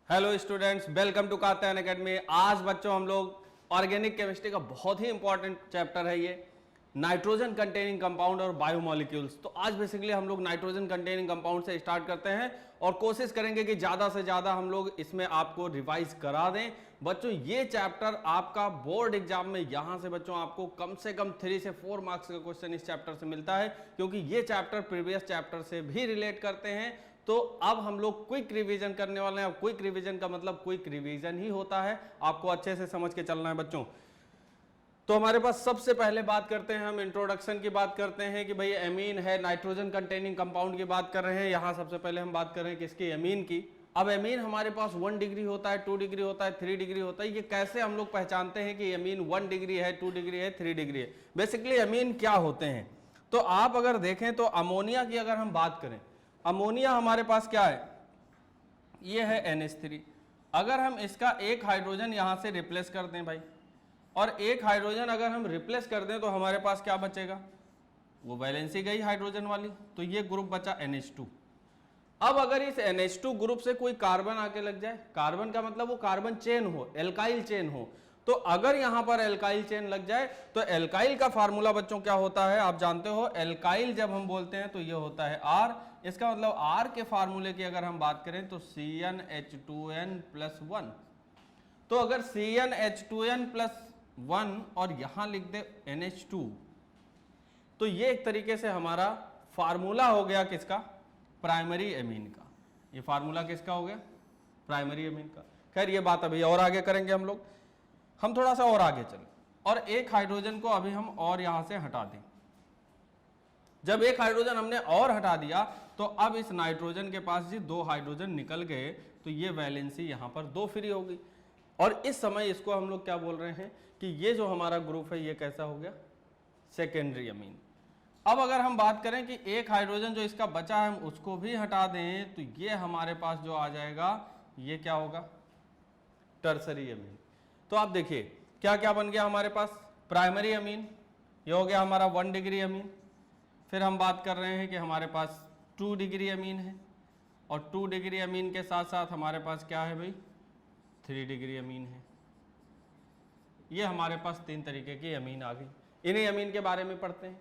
Hello students, welcome to Katyayan academy. आज बच्चों हम लोग ऑर्गेनिक केमिस्ट्री का बहुत ही इंपॉर्टेंट चैप्टर है ये नाइट्रोजन कंटेनिंग कंपाउंड और बायोमोलिक्यूल्स। तो आज बेसिकली हम लोग नाइट्रोजन कंटेनिंग कंपाउंड से स्टार्ट करते हैं और कोशिश करेंगे कि ज्यादा से ज्यादा हम लोग इसमें आपको रिवाइज करा दें। बच्चों ये चैप्टर आपका बोर्ड एग्जाम में यहां से बच्चों आपको कम से कम 3 से 4 मार्क्स का क्वेश्चन इस चैप्टर से मिलता है, क्योंकि ये चैप्टर प्रीवियस चैप्टर से भी रिलेट करते हैं। तो अब हम लोग क्विक रिवीजन करने वाले हैं। क्विक रिवीजन का मतलब क्विक रिवीजन ही होता है, आपको अच्छे से समझ के चलना है बच्चों। तो हमारे पास सबसे पहले बात करते हैं, हम इंट्रोडक्शन की बात करते हैं कि भाई एमीन है, नाइट्रोजन कंटेनिंग कंपाउंड की बात कर रहे हैं। यहां सबसे पहले हम बात कर रहे हैं किसकी, एमीन की। अब एमीन हमारे पास 1 डिग्री होता है, 2 डिग्री होता है, 3 डिग्री होता है। ये कैसे हम लोग पहचानते हैं कि एमीन 1 डिग्री है, 2 डिग्री है, 3 डिग्री है? बेसिकली एमीन क्या होते हैं, तो आप अगर देखें तो अमोनिया की अगर हम बात करें, अमोनिया हमारे पास क्या है, ये है NH3। अगर हम इसका एक हाइड्रोजन यहां से रिप्लेस कर दें भाई, और एक हाइड्रोजन अगर हम रिप्लेस कर दें तो हमारे पास क्या बचेगा, वो वैलेंसी गई हाइड्रोजन वाली, तो ये ग्रुप बचा NH2। अब अगर इस NH2 ग्रुप से कोई कार्बन आके लग जाए, कार्बन का मतलब वो कार्बन चेन हो, एल्काइल चेन हो, तो अगर यहां पर एल्काइल चेन लग जाए तो एल्काइल का फार्मूला बच्चों क्या होता है, आप जानते हो। एल्काइल जब हम बोलते हैं तो ये होता है R। इसका मतलब R के फार्मूले की अगर हम बात करें तो CnH2n+1। तो अगर CnH2n+1 और यहां लिख दे NH2, तो ये एक तरीके से हमारा फार्मूला हो गया किसका, प्राइमरी एमीन का। ये फार्मूला किसका हो गया, प्राइमरी एमीन का। खैर ये बात अभी और आगे करेंगे हम लोग, हम थोड़ा सा और आगे चलें और एक हाइड्रोजन को अभी हम और यहां से हटा दें। जब एक हाइड्रोजन हमने और हटा दिया तो अब इस नाइट्रोजन के पास जी 2 हाइड्रोजन निकल गए, तो ये वैलेंसी यहां पर 2 फ्री होगी। और इस समय इसको हम लोग क्या बोल रहे हैं कि ये जो हमारा ग्रुप है ये कैसा हो गया, सेकेंडरी अमीन। अब अगर हम बात करें कि एक हाइड्रोजन जो इसका बचा है हम उसको भी हटा दें, तो ये हमारे पास जो आ जाएगा ये क्या होगा, टर्सरी अमीन। तो आप देखिए क्या क्या बन गया हमारे पास, प्राइमरी अमीन, ये हो गया हमारा 1 डिग्री अमीन। फिर हम बात कर रहे हैं कि हमारे पास 2 डिग्री अमीन है, और 2 डिग्री अमीन के साथ साथ हमारे पास क्या है भाई, 3 डिग्री अमीन है। ये हमारे पास 3 तरीके की अमीन आ गई। इन्हीं अमीन के बारे में पढ़ते हैं।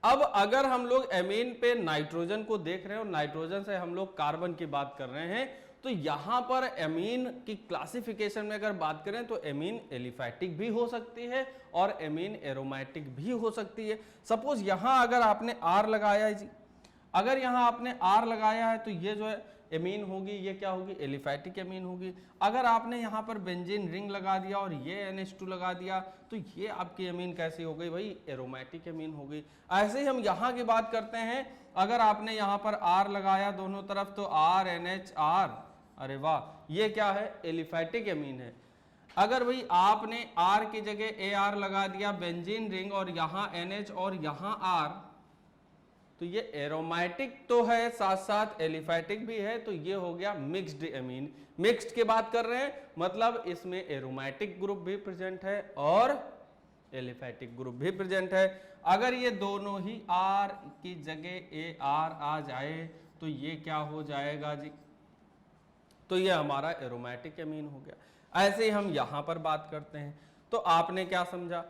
अब अगर हम लोग एमीन पे नाइट्रोजन को देख रहे हैं और नाइट्रोजन से हम लोग कार्बन की बात कर रहे हैं, तो यहां पर एमीन की क्लासिफिकेशन में अगर बात करें तो एमीन एलिफैटिक भी हो सकती है और एमीन एरोमेटिक भी हो सकती है। सपोज यहां अगर आपने R लगाया है जी, अगर यहां आपने R लगाया है तो ये जो है एमीन होगी, ये क्या होगी, एलिफैटिक एमीन होगी। अगर आपने यहां पर बेंजीन रिंग लगा दिया और ये NH2 लगा दिया तो ये आपकी एमीन कैसी हो गई भाई, एरोमेटिक एमीन हो गई। ऐसे ही हम यहां की बात करते हैं, अगर आपने यहां पर R लगाया दोनों तरफ तो RNHR, अरे वाह, ये क्या है, एलिफैटिक एमीन है। अगर भाई आपने R की जगह AR लगा दिया बेंजीन रिंग और यहां NH और यहां R, तो ये एरोमेटिक तो है साथ साथ एलिफैटिक भी है, तो ये हो गया मिक्स्ड एमीन। मिक्स्ड की बात कर रहे हैं मतलब इसमें एरोमेटिक ग्रुप भी प्रेजेंट है और एलिफैटिक ग्रुप भी प्रेजेंट है। अगर ये दोनों ही R की जगह AR आ जाए तो ये क्या हो जाएगा जी, तो ये हमारा एरोमेटिक एमीन हो गया। ऐसे ही हम यहां पर बात करते हैं, तो आपने क्या समझा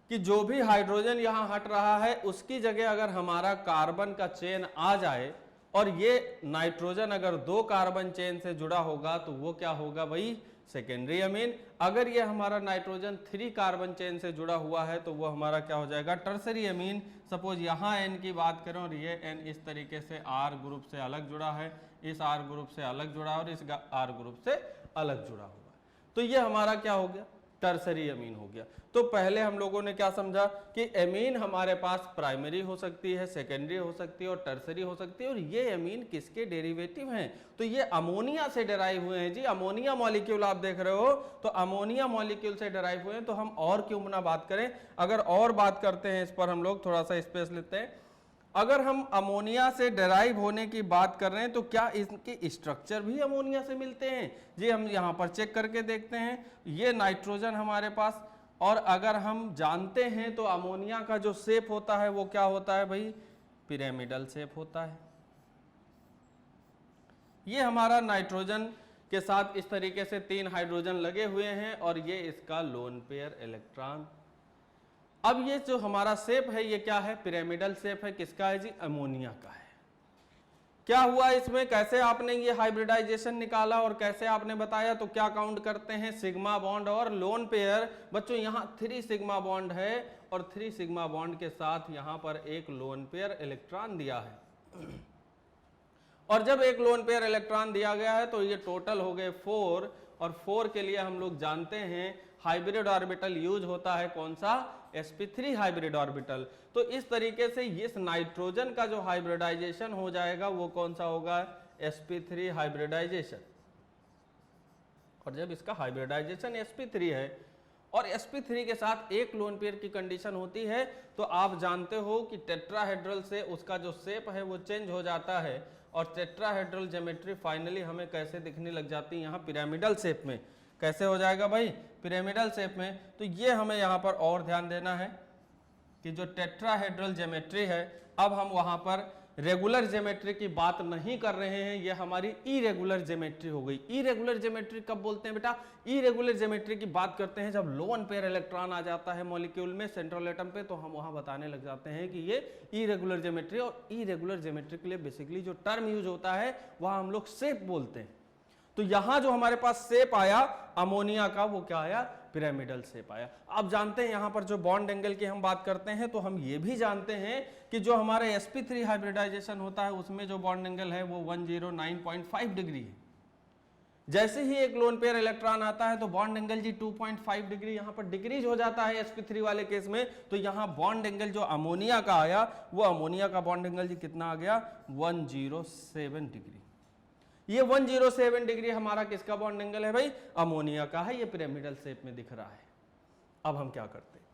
कि जो भी हाइड्रोजन यहां हट रहा है उसकी जगह अगर हमारा कार्बन का चेन आ जाए और ये नाइट्रोजन अगर 2 कार्बन चेन से जुड़ा होगा तो वो क्या होगा भाई, सेकेंडरी अमीन। अगर ये हमारा नाइट्रोजन 3 कार्बन चेन से जुड़ा हुआ है तो वो हमारा क्या हो जाएगा, टर्सरी अमीन। सपोज यहां N की बात करें और ये N इस तरीके से R ग्रुप से अलग जुड़ा है, इस R ग्रुप से अलग जुड़ा है और इस R ग्रुप से अलग जुड़ा हुआ है, तो ये हमारा क्या हो गया, टर्सरी अमीन हो गया। तो पहले हम लोगों ने क्या समझा कि एमीन हमारे पास प्राइमरी हो सकती है, सेकेंडरी हो सकती है और टर्सरी हो सकती है। और ये एमीन किसके डेरिवेटिव हैं, तो ये अमोनिया से डेराइव हुए हैं जी। अमोनिया मॉलिक्यूल आप देख रहे हो, तो अमोनिया मॉलिक्यूल से डेराइव हुए हैं। तो हम और क्यों ना बात करें, अगर और बात करते हैं इस पर, हम लोग थोड़ा सा स्पेस लेते हैं। अगर हम अमोनिया से डेराइव होने की बात कर रहे हैं तो क्या इनके स्ट्रक्चर भी अमोनिया से मिलते हैं जी, हम यहां पर चेक करके देखते हैं। ये नाइट्रोजन हमारे पास, और अगर हम जानते हैं तो अमोनिया का जो शेप होता है वो क्या होता है भाई, पिरामिडल शेप होता है। ये हमारा नाइट्रोजन के साथ इस तरीके से 3 हाइड्रोजन लगे हुए हैं और ये इसका लोन पेयर इलेक्ट्रॉन। अब ये जो हमारा शेप है ये क्या है, पिरामिडल शेप है। किसका है जी, अमोनिया का है। क्या हुआ इसमें, कैसे आपने ये हाइब्रिडाइजेशन निकाला और कैसे आपने बताया, तो क्या काउंट करते हैं, सिग्मा बॉन्ड और लोन पेयर। बच्चों यहाँ 3 सिग्मा बॉन्ड है और 3 सिग्मा बॉन्ड के साथ यहाँ पर एक लोन पेयर इलेक्ट्रॉन दिया है। और जब एक लोन पेयर इलेक्ट्रॉन दिया गया है तो ये टोटल हो गए 4, और 4 के लिए हम लोग जानते हैं हाइब्रिड ऑर्बिटल यूज होता है कौन सा, sp3 हाइब्रिड ऑर्बिटल। तो इस तरीके से इस नाइट्रोजन का जो हाइब्रिडाइजेशन हो जाएगा वो कौन सा होगा, sp3 हाइब्रिडाइजेशन। और जब इसका हाइब्रिडाइजेशन sp3 है और sp3 के साथ एक लोन पेयर की कंडीशन होती है तो आप जानते हो कि टेट्राहेड्रल से उसका जो शेप है वो चेंज हो जाता है और टेट्राहेड्रल ज्योमेट्री फाइनली हमें कैसे दिखने लग जाती है, यहाँ पिरामिडल शेप में। कैसे हो जाएगा भाई, पिरामिडल शेप में। तो ये हमें यहाँ पर और ध्यान देना है कि जो टेट्राहेड्रल ज्योमेट्री है, अब हम वहाँ पर रेगुलर ज्योमेट्री की बात नहीं कर रहे हैं, ये हमारी इरेगुलर ज्योमेट्री हो गई। इरेगुलर ज्योमेट्री कब बोलते हैं बेटा, इरेगुलर ज्योमेट्री की बात करते हैं जब लोन पेयर इलेक्ट्रॉन आ जाता है मॉलिक्यूल में सेंट्रल एटम पे, तो हम वहां बताने लग जाते हैं कि ये इरेगुलर ज्योमेट्री। और इरेगुलर ज्योमेट्री के लिए बेसिकली जो टर्म यूज होता है वहां हम लोग शेप बोलते हैं। तो यहां जो हमारे पास शेप आया अमोनिया का, वो क्या आया, पिरामिडल शेप आया। आप जानते हैं यहां पर जो बॉन्ड एंगल की हम बात करते हैं तो हम ये भी जानते हैं कि जो हमारे sp3 हाइब्रिडाइजेशन होता है उसमें जो बॉन्ड एंगल है वो 109.5 डिग्री है। जैसे ही एक लोन पेयर इलेक्ट्रॉन आता है तो बॉन्ड एंगल जी 2.5 डिग्री यहाँ पर डिक्रीज हो जाता है sp3 वाले केस में। तो यहाँ बॉन्ड एंगल जो अमोनिया का आया वो अमोनिया का बॉन्ड एंगल जी कितना आ गया, 107 डिग्री। ये 107 डिग्री हमारा किसका बॉन्ड एंगल है भाई, अमोनिया का है। ये पिरामिडल शेप में दिख रहा है। अब हम क्या करते हैं,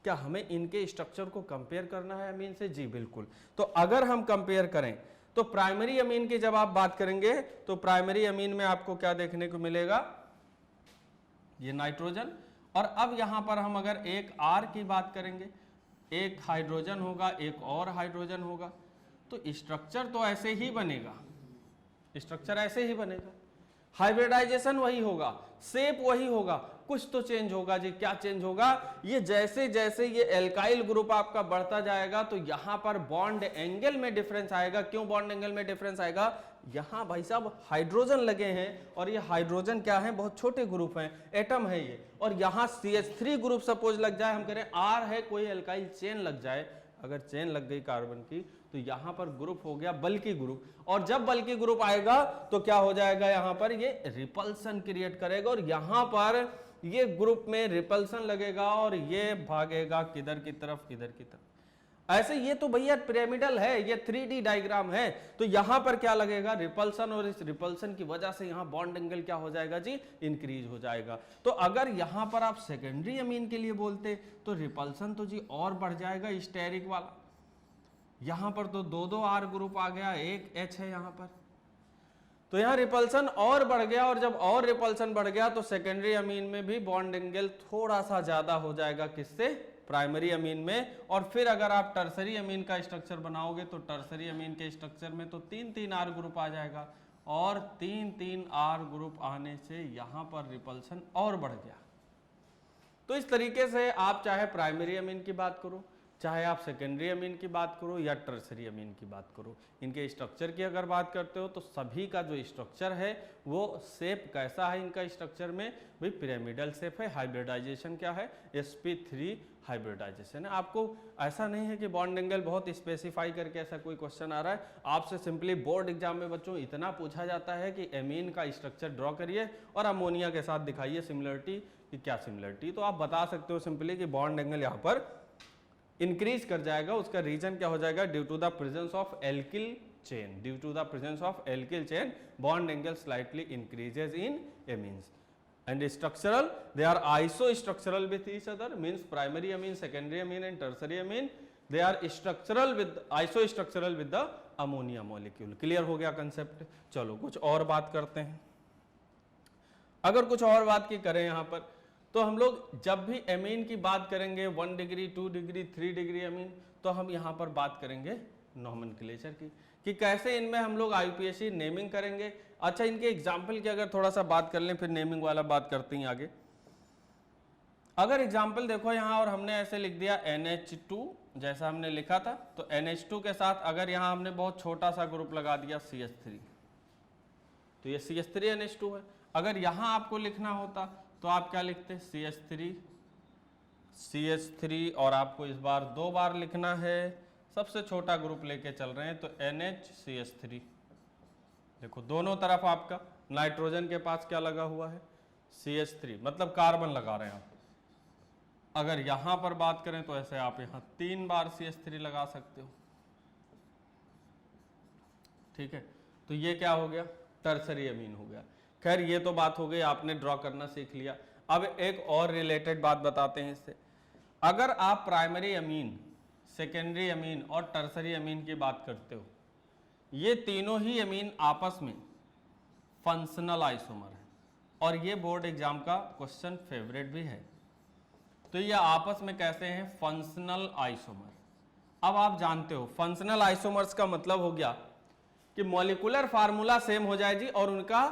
क्या हमें इनके स्ट्रक्चर को कंपेयर करना है अमीन से, जी बिल्कुल। तो अगर हम कंपेयर करें तो प्राइमरी अमीन की जब आप बात करेंगे तो प्राइमरी अमीन में आपको क्या देखने को मिलेगा, ये नाइट्रोजन। और अब यहां पर हम अगर एक R की बात करेंगे, एक हाइड्रोजन होगा, एक और हाइड्रोजन होगा, तो स्ट्रक्चर तो ऐसे ही बनेगा, स्ट्रक्चर ऐसे ही बनेगा, हाइब्रिडाइजेशन वही होगा, शेप वही होगा, कुछ तो चेंज होगा जी। क्या चेंज होगा, ये जैसे जैसे ये एल्काइल ग्रुप आपका बढ़ता जाएगा तो यहां पर बॉन्ड एंगल में डिफरेंस आएगा। क्यों बॉन्ड एंगल में डिफरेंस आएगा, यहां भाई साहब हाइड्रोजन लगे हैं और ये हाइड्रोजन क्या है, बहुत छोटे ग्रुप हैं, एटम है ये। और यहां CH3 ग्रुप सपोज लग जाए, हम कह रहे हैं R है, कोई एल्काइल चेन लग जाए, अगर चेन लग गई कार्बन की तो यहां पर ग्रुप हो गया बल्कि ग्रुप। और जब बल्कि ग्रुप आएगा तो क्या हो जाएगा, यहां पर ये रिपल्सन क्रिएट करेगा और यहां पर ये ग्रुप में रिपल्सन लगेगा और ये भागेगा किधर की तरफ, इधर की तरफ। ऐसे ये तो भैया पिरामिडल है, ये 3D डायग्राम है। तो यहां पर क्या लगेगा, रिपल्सन, और इस रिपल्सन की वजह से यहां बॉन्ड एंगल क्या हो जाएगा जी, इंक्रीज हो जाएगा। तो अगर यहां पर आप सेकेंडरी अमीन के लिए बोलते तो रिपल्सन तो जी और बढ़ जाएगा, स्टेरिक वाला। यहां पर तो 2 R ग्रुप आ गया, एक H है यहां पर, तो यहां रिपल्सन और बढ़ गया। और जब और रिपल्सन बढ़ गया तो सेकेंडरी अमीन में भी बॉन्ड एंगल थोड़ा सा ज्यादा हो जाएगा, किससे, प्राइमरी अमीन में। और फिर अगर आप टर्सरी अमीन का स्ट्रक्चर बनाओगे तो टर्सरी अमीन के स्ट्रक्चर में तो 3 R ग्रुप आ जाएगा, और 3 R ग्रुप आने से यहां पर रिपल्सन और बढ़ गया। तो इस तरीके से आप चाहे प्राइमरी अमीन की बात करो, चाहे आप सेकेंडरी अमीन की बात करो या टर्सरी अमीन की बात करो, इनके स्ट्रक्चर की अगर बात करते हो तो सभी का जो स्ट्रक्चर है वो शेप कैसा है इनका स्ट्रक्चर में, भाई पिरामिडल शेप है। हाइब्रिडाइजेशन क्या है, sp3 हाइब्रिडाइजेशन है। आपको ऐसा नहीं है कि बॉन्ड एंगल बहुत स्पेसिफाई करके ऐसा कोई क्वेश्चन आ रहा है, आपसे सिंपली बोर्ड एग्जाम में बच्चों इतना पूछा जाता है कि एमीन का स्ट्रक्चर ड्रॉ करिए और अमोनिया के साथ दिखाइए सिमिलरिटी, कि क्या सिमिलरिटी। तो आप बता सकते हो सिंपली कि बॉन्ड एंगल यहाँ पर इंक्रीज कर जाएगा, उसका रीजन क्या हो जाएगा, due to the presence of alkyl chain, due to the presence of alkyl chain bond angle slightly increases in amines. And structural, they are isostructural with each other, means primary amine, secondary amine and tertiary amine, they are structural with isostructural with the ammonia molecule. Clear हो गया concept. चलो कुछ और बात करते हैं। अगर कुछ और बात की करें यहाँ पर तो हम लोग जब भी एमीन की बात करेंगे 1 डिग्री 2 डिग्री 3 डिग्री एमीन, तो हम यहाँ पर बात करेंगे नॉमेनक्लेचर की कि कैसे इनमें हम लोग IUPAC नेमिंग करेंगे। अच्छा, इनके एग्जाम्पल की अगर थोड़ा सा बात कर लें, फिर नेमिंग वाला बात करते हैं आगे। अगर एग्जाम्पल देखो यहाँ, और हमने ऐसे लिख दिया NH2 जैसा हमने लिखा था, तो NH2 के साथ अगर यहाँ हमने बहुत छोटा सा ग्रुप लगा दिया CH3, तो ये CH3NH2 है। अगर यहाँ आपको लिखना होता तो आप क्या लिखते, CH3 और आपको इस बार 2 बार लिखना है, सबसे छोटा ग्रुप लेके चल रहे हैं तो NHCH3। देखो दोनों तरफ आपका नाइट्रोजन के पास क्या लगा हुआ है, CH3, मतलब कार्बन लगा रहे हैं आप। अगर यहां पर बात करें तो ऐसे आप यहां 3 बार CH3 लगा सकते हो, ठीक है। तो ये क्या हो गया, टर्सरी अमीन हो गया। खैर ये तो बात हो गई, आपने ड्रॉ करना सीख लिया। अब एक और रिलेटेड बात बताते हैं इससे। अगर आप प्राइमरी अमीन, सेकेंडरी अमीन और टर्सरी अमीन की बात करते हो, ये तीनों ही अमीन आपस में फंक्शनल आइसोमर है, और ये बोर्ड एग्जाम का क्वेश्चन फेवरेट भी है। तो ये आपस में कैसे हैं, फंक्शनल आइसोमर। अब आप जानते हो फंक्शनल आइसोमर्स का मतलब हो गया कि मॉलिक्यूलर फार्मूला सेम हो जाए जी, और उनका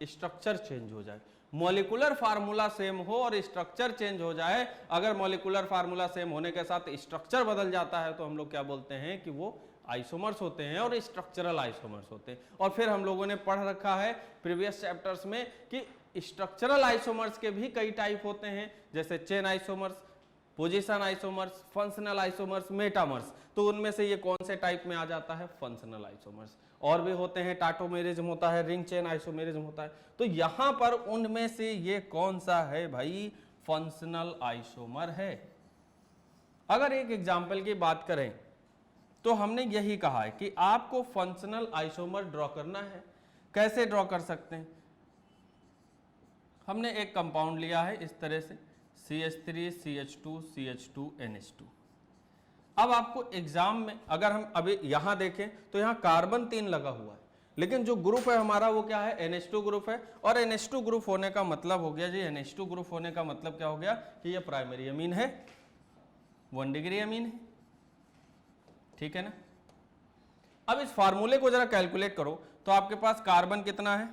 स्ट्रक्चर चेंज हो जाए। मॉलिक्यूलर फार्मूला सेम हो और स्ट्रक्चर चेंज हो जाए। अगर मॉलिक्यूलर फार्मूला सेम होने के साथ स्ट्रक्चर बदल जाता है तो हम लोग क्या बोलते हैं कि वो आइसोमर्स होते हैं और स्ट्रक्चरल आइसोमर्स होते हैं। और फिर हम लोगों ने पढ़ रखा है प्रीवियस चैप्टर्स में कि स्ट्रक्चरल आइसोमर्स के भी कई टाइप होते हैं, जैसे chain isomers, position isomers, functional isomers, metamers. तो उनमें से ये कौन से टाइप में आ जाता है, फंक्शनल आइसोमर्स। और भी होते हैं, टाटोमेरिज्म होता है, रिंग चेन आइसोमेरिज्म होता है। तो यहां पर उनमें से ये कौन सा है भाई, फंक्शनल आइसोमर है। अगर एक एग्जांपल की बात करें तो हमने यही कहा है कि आपको फंक्शनल आइसोमर ड्रॉ करना है। कैसे ड्रॉ कर सकते हैं, हमने एक कंपाउंड लिया है इस तरह से CH3 CH2 CH2 NH2। अब आपको एग्जाम में अगर हम अभी यहां देखें तो यहां कार्बन 3 लगा हुआ है, लेकिन जो ग्रुप है हमारा वो क्या है, NH2 ग्रुप है। और NH2 ग्रुप होने का मतलब हो गया जी, NH2 ग्रुप होने का मतलब क्या हो गया कि ये प्राइमरी अमीन है, 1 डिग्री अमीन है, ठीक है ना। अब इस फार्मूले को जरा कैलकुलेट करो तो आपके पास कार्बन कितना है,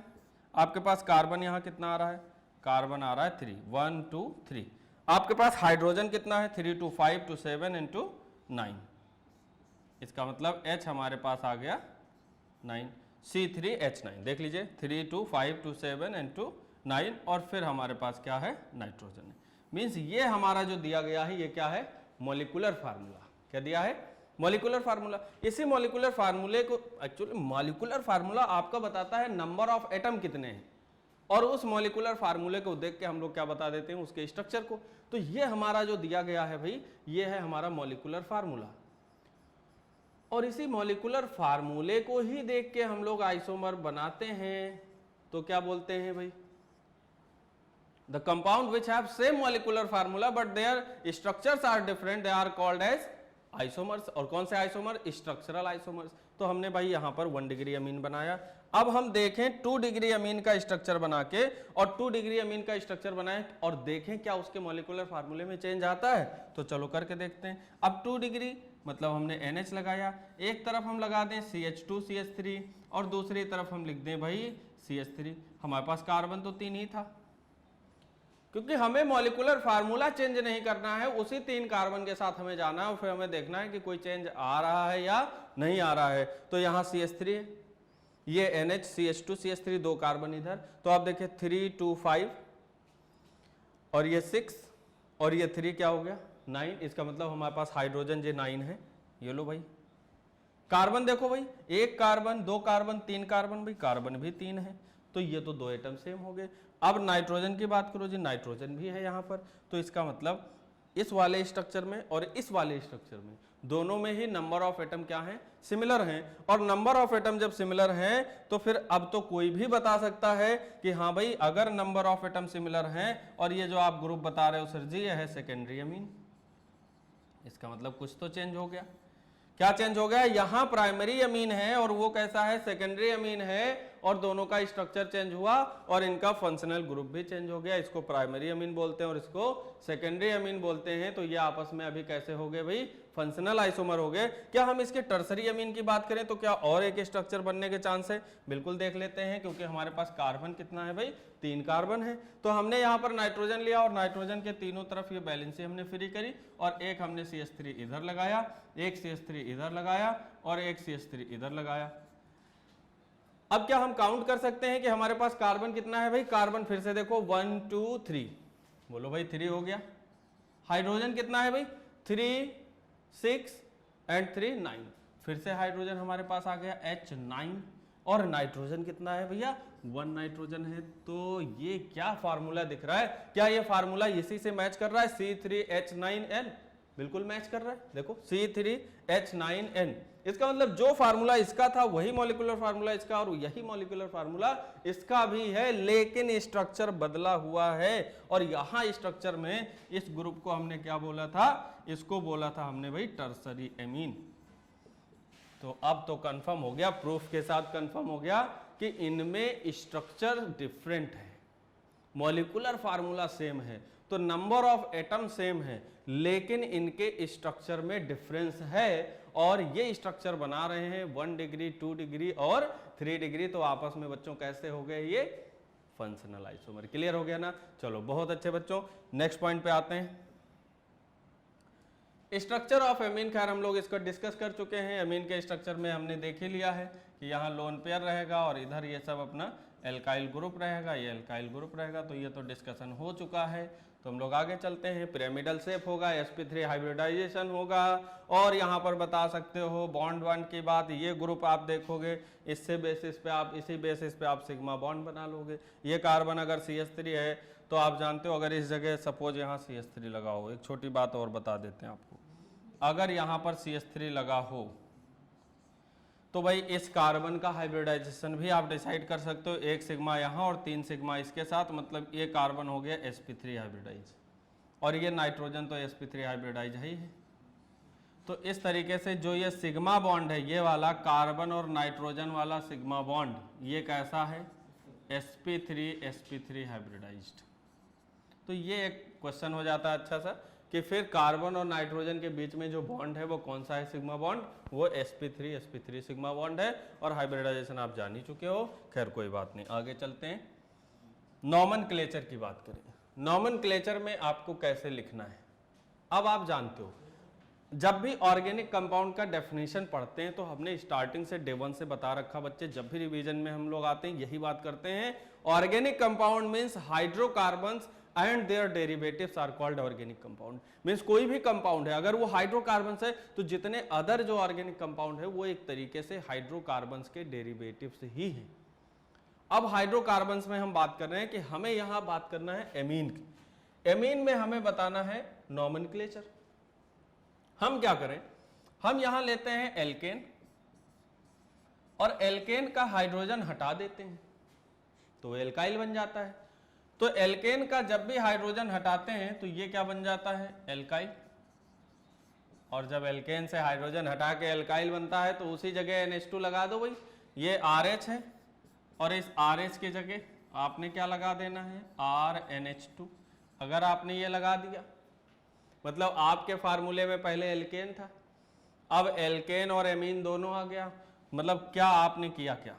आपके पास कार्बन यहां कितना आ रहा है, कार्बन आ रहा है 3, 1 2 3। आपके पास हाइड्रोजन कितना है, 3 2 5 2 7 इंटू 9। इसका मतलब H हमारे पास आ गया 9, C3H9। देख लीजिए 3 2 5 2 7 इंटू 9, और फिर हमारे पास क्या है, नाइट्रोजन है। मीन्स ये हमारा जो दिया गया है ये क्या है, मॉलिक्यूलर फार्मूला। क्या दिया है, मॉलिक्यूलर फार्मूला। इसी मॉलिक्यूलर फार्मूले को, एक्चुअली मॉलिक्यूलर फार्मूला आपका बताता है नंबर ऑफ एटम कितने हैं, और उस मॉलिक्यूलर फार्मूले को देख के हम लोग क्या बता देते हैं, उसके स्ट्रक्चर को। तो ये हमारा जो दिया गया है भाई, ये है हमारा मॉलिक्यूलर फार्मूला। और इसी मॉलिक्यूलर फार्मूले को ही देख के हम लोग आइसोमर बनाते हैं। तो क्या बोलते हैं भाई, the compound which have same molecular formula but their structures are different, they are called as isomers. और कौन से आइसोमर, स्ट्रक्चरल आइसोमर्स। तो हमने भाई यहां पर 1 डिग्री अमीन बनाया। अब हम देखें 2 डिग्री अमीन का स्ट्रक्चर बना के, और 2 डिग्री अमीन का स्ट्रक्चर बनाए और देखें क्या उसके मॉलिक्यूलर फार्मूले में चेंज आता है। तो चलो करके देखते हैं। अब 2 डिग्री मतलब हमने NH लगाया, एक तरफ हम लगा दें CH2 CH3 और दूसरी तरफ हम लिख दें भाई CH3। हमारे पास कार्बन तो 3 ही था, क्योंकि हमें मॉलिक्यूलर फार्मूला चेंज नहीं करना है, उसी 3 कार्बन के साथ हमें जाना है और फिर हमें देखना है कि कोई चेंज आ रहा है या नहीं आ रहा है। तो यहाँ CH3 है, ये NH CH2 CH3, 2 कार्बन इधर। तो आप देखिए 3 2 5 और ये 6 और ये 3 क्या हो गया 9। इसका मतलब हमारे पास हाइड्रोजन जो 9 है। ये लो भाई, कार्बन देखो भाई, 1 कार्बन 2 कार्बन 3 कार्बन, भाई कार्बन भी 3 है। तो ये तो 2 एटम सेम हो गए। अब नाइट्रोजन की बात करो जी, नाइट्रोजन भी है यहाँ पर। तो इसका मतलब इस वाले स्ट्रक्चर में और इस वाले स्ट्रक्चर में दोनों में ही नंबर ऑफ एटम क्या है, सिमिलर हैं। और नंबर ऑफ एटम जब सिमिलर हैं तो फिर अब तो कोई भी बता सकता है कि हाँ भाई अगर नंबर ऑफ एटम सिमिलर हैं और ये जो आप ग्रुप बता रहे हो सर जी, ये है सेकेंडरी अमीन। इसका मतलब कुछ तो चेंज हो गया। क्या चेंज हो गया, यहां प्राइमरी अमीन है और वो कैसा है, सेकेंडरी अमीन है, और दोनों का स्ट्रक्चर चेंज हुआ और इनका फंक्शनल ग्रुप भी चेंज हो गया। इसको प्राइमरी अमीन बोलते हैं और इसको सेकेंडरी अमीन बोलते हैं। तो ये आपस में अभी कैसे हो गए भाई, फंक्शनल आइसोमर हो गए। क्या हम इसके टर्सरी अमीन की बात करें तो क्या और एक स्ट्रक्चर बनने के चांस है? बिल्कुल देख लेते हैं, क्योंकि हमारे पास कार्बन कितना है भाई, 3 कार्बन है। तो हमने यहाँ पर नाइट्रोजन लिया और नाइट्रोजन के तीनों तरफ ये बैलेंसी हमने फ्री करी और एक हमने CH3 इधर लगाया, एक CH3 इधर लगाया और एक CH3 इधर लगाया। अब क्या हम काउंट कर सकते हैं कि हमारे पास कार्बन कितना है भाई? कार्बन फिर से देखो 1 2 3, बोलो भाई 3 हो गया। हाइड्रोजन कितना है भाई? 3 6 एंड 3 9, फिर से हाइड्रोजन हमारे पास आ गया H9। और नाइट्रोजन कितना है भैया? 1 नाइट्रोजन है। तो ये क्या फार्मूला दिख रहा है? क्या ये फार्मूला इसी से मैच कर रहा है? C3H9N बिल्कुल मैच कर रहा है। देखो C3H9N, इसका मतलब जो फार्मूला इसका था वही मॉलिक्यूलर फार्मूला इसका और यही मॉलिक्यूलर फार्मूला इसका भी है, लेकिन स्ट्रक्चर बदला हुआ है। और यहां स्ट्रक्चर में इस ग्रुप को हमने क्या बोला था? इसको बोला था हमने भाई टर्सरी एमीन। तो अब तो कंफर्म हो गया, प्रूफ के साथ कंफर्म हो गया कि इनमें स्ट्रक्चर डिफरेंट है, मॉलिक्यूलर फार्मूला सेम है, तो नंबर ऑफ एटम सेम है, लेकिन इनके स्ट्रक्चर में डिफरेंस है। और ये स्ट्रक्चर बना रहे हैं 1 डिग्री 2 डिग्री और 3 डिग्री। तो आपस में बच्चों कैसे हो गए? ये फंक्शनल आइसोमर। क्लियर हो गया ना? चलो बहुत अच्छे बच्चों, नेक्स्ट पॉइंट पे आते हैं। स्ट्रक्चर ऑफ एमीन, खैर हम लोग इसको डिस्कस कर चुके हैं। एमीन के स्ट्रक्चर में हमने देख ही लिया है कि यहाँ लोन पेयर रहेगा और इधर ये सब अपना एल्काइल ग्रुप रहेगा, ये एल्काइल ग्रुप रहेगा। तो ये तो डिस्कशन हो चुका है। तो हम लोग आगे चलते हैं। पिरामिडल शेप होगा, sp3 हाइब्रिडाइजेशन होगा। और यहाँ पर बता सकते हो बॉन्ड बॉन्ड की बात, ये ग्रुप आप देखोगे, इससे बेसिस पे आप, इसी बेसिस पे आप सिग्मा बॉन्ड बना लोगे। ये कार्बन अगर CH3 है तो आप जानते हो, अगर इस जगह सपोज यहाँ CH3 लगा हो, एक छोटी बात और बता देते हैं आपको, अगर यहाँ पर CH3 लगा हो तो भाई इस कार्बन का हाइब्रिडाइजेशन भी आप डिसाइड कर सकते हो, 1 सिग्मा यहाँ और 3 सिग्मा इसके साथ, मतलब ये कार्बन हो गया sp3 हाइब्रिडाइज और ये नाइट्रोजन तो sp3 हाइब्रिडाइज है ही है। तो इस तरीके से जो ये सिग्मा बॉन्ड है, ये वाला कार्बन और नाइट्रोजन वाला सिग्मा बॉन्ड, ये कैसा है? sp3 hybridised. तो ये एक क्वेश्चन हो जाता है अच्छा सा कि फिर कार्बन और नाइट्रोजन के बीच में जो बॉन्ड है वो कौन सा है? Sigma bond. वो sp3 सिग्मा बॉन्ड है और हाइब्रिडाइजेशन आप जान ही चुके हो। खैर कोई बात नहीं, आगे चलते हैं। नॉमेनक्लेचर की बात करें, नॉमेनक्लेचर में आपको कैसे लिखना है? अब आप जानते हो, जब भी ऑर्गेनिक कंपाउंड का डेफिनेशन पढ़ते हैं तो हमने स्टार्टिंग से डे 1 से बता रखा बच्चे, जब भी रिवीजन में हम लोग आते हैं यही बात करते हैं। Organic compound means hydrocarbons and their derivatives are called organic compound. Means कोई भी कंपाउंड है अगर वो हाइड्रोकार्बन्स है तो जितने अदर जो ऑर्गेनिक कंपाउंड है वो एक तरीके से हाइड्रोकार्बन्स के डेरिवेटिव्स ही हैं। अब हाइड्रोकार्बन्स में हम बात कर रहे हैं कि हमें यहां बात करना है एमीन की। एमीन में हमें बताना है नॉमेनक्लेचर। हम क्या करें, हम यहां लेते हैं एल्केन और एल्केन का हाइड्रोजन हटा देते हैं तो एल्काइल बन जाता है। तो एल्केन का जब भी हाइड्रोजन हटाते हैं तो ये क्या बन जाता है? एल्काइल। और जब एल्केन से हाइड्रोजन हटा के एल्काइल बनता है तो उसी जगह NH2 लगा दो भाई। ये RH है और इस RH की जगह आपने क्या लगा देना है? RNH2। अगर आपने ये लगा दिया मतलब आपके फार्मूले में पहले एल्केन था, अब एल्केन और एमीन दोनों आ गया। मतलब क्या आपने किया? क्या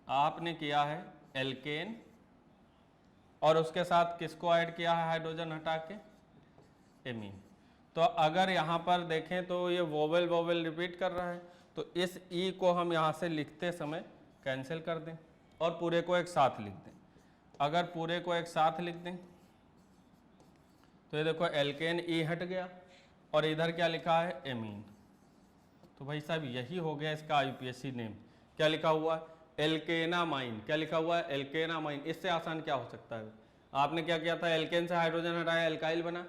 आपने किया है? एल्केन और उसके साथ किसको ऐड किया है हाइड्रोजन हटा के? एमीन। तो अगर यहाँ पर देखें तो ये वोवेल वोवेल रिपीट कर रहा है, तो इस ई को हम यहाँ से लिखते समय कैंसिल कर दें और पूरे को एक साथ लिख दें। अगर पूरे को एक साथ लिख दें तो ये देखो एल्केन ई हट गया और इधर क्या लिखा है? एमीन। तो भाई साहब यही हो गया इसका IUPAC नेम। क्या लिखा हुआ है? एल्केनामाइन। क्या लिखा हुआ है? एल्केनामाइन। इससे आसान क्या हो सकता है? आपने क्या किया था? एल्केन से हाइड्रोजन हटाया, एल्काइल बना,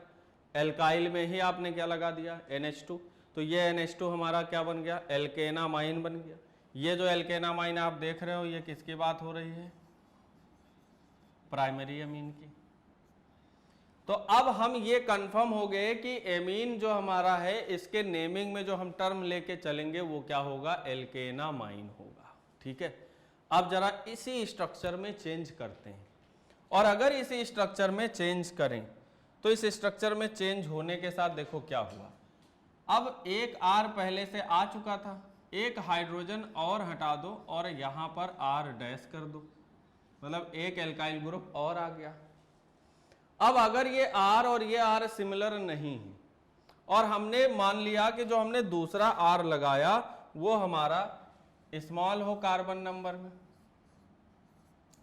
एल्काइल में ही आपने क्या लगा दिया? NH2। तो ये NH2 हमारा क्या बन गया? एल्केनामाइन बन गया। ये जो एल्केनामाइन आप देख रहे हो ये किसकी बात हो रही है? प्राइमरी एमीन की। तो अब हम ये कंफर्म हो गए कि एमीन जो हमारा है इसके नेमिंग में जो हम टर्म लेके चलेंगे वो क्या होगा? एल्केनामाइन होगा। ठीक है, अब जरा इसी स्ट्रक्चर में चेंज करते हैं और अगर इसी स्ट्रक्चर में चेंज करें तो इस स्ट्रक्चर में चेंज होने के साथ देखो क्या हुआ। अब एक R पहले से आ चुका था, एक हाइड्रोजन और हटा दो और यहां पर R डैश कर दो, मतलब एक एल्काइल ग्रुप और आ गया। अब अगर ये R और ये R सिमिलर नहीं है और हमने मान लिया कि जो हमने दूसरा R लगाया वो हमारा स्मॉल हो कार्बन नंबर में,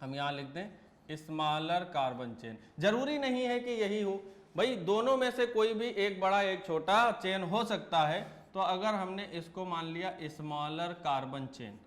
हम यहां लिख दें स्मॉलर कार्बन चेन। जरूरी नहीं है कि यही हो भाई, दोनों में से कोई भी एक बड़ा एक छोटा चेन हो सकता है। तो अगर हमने इसको मान लिया smaller carbon chain,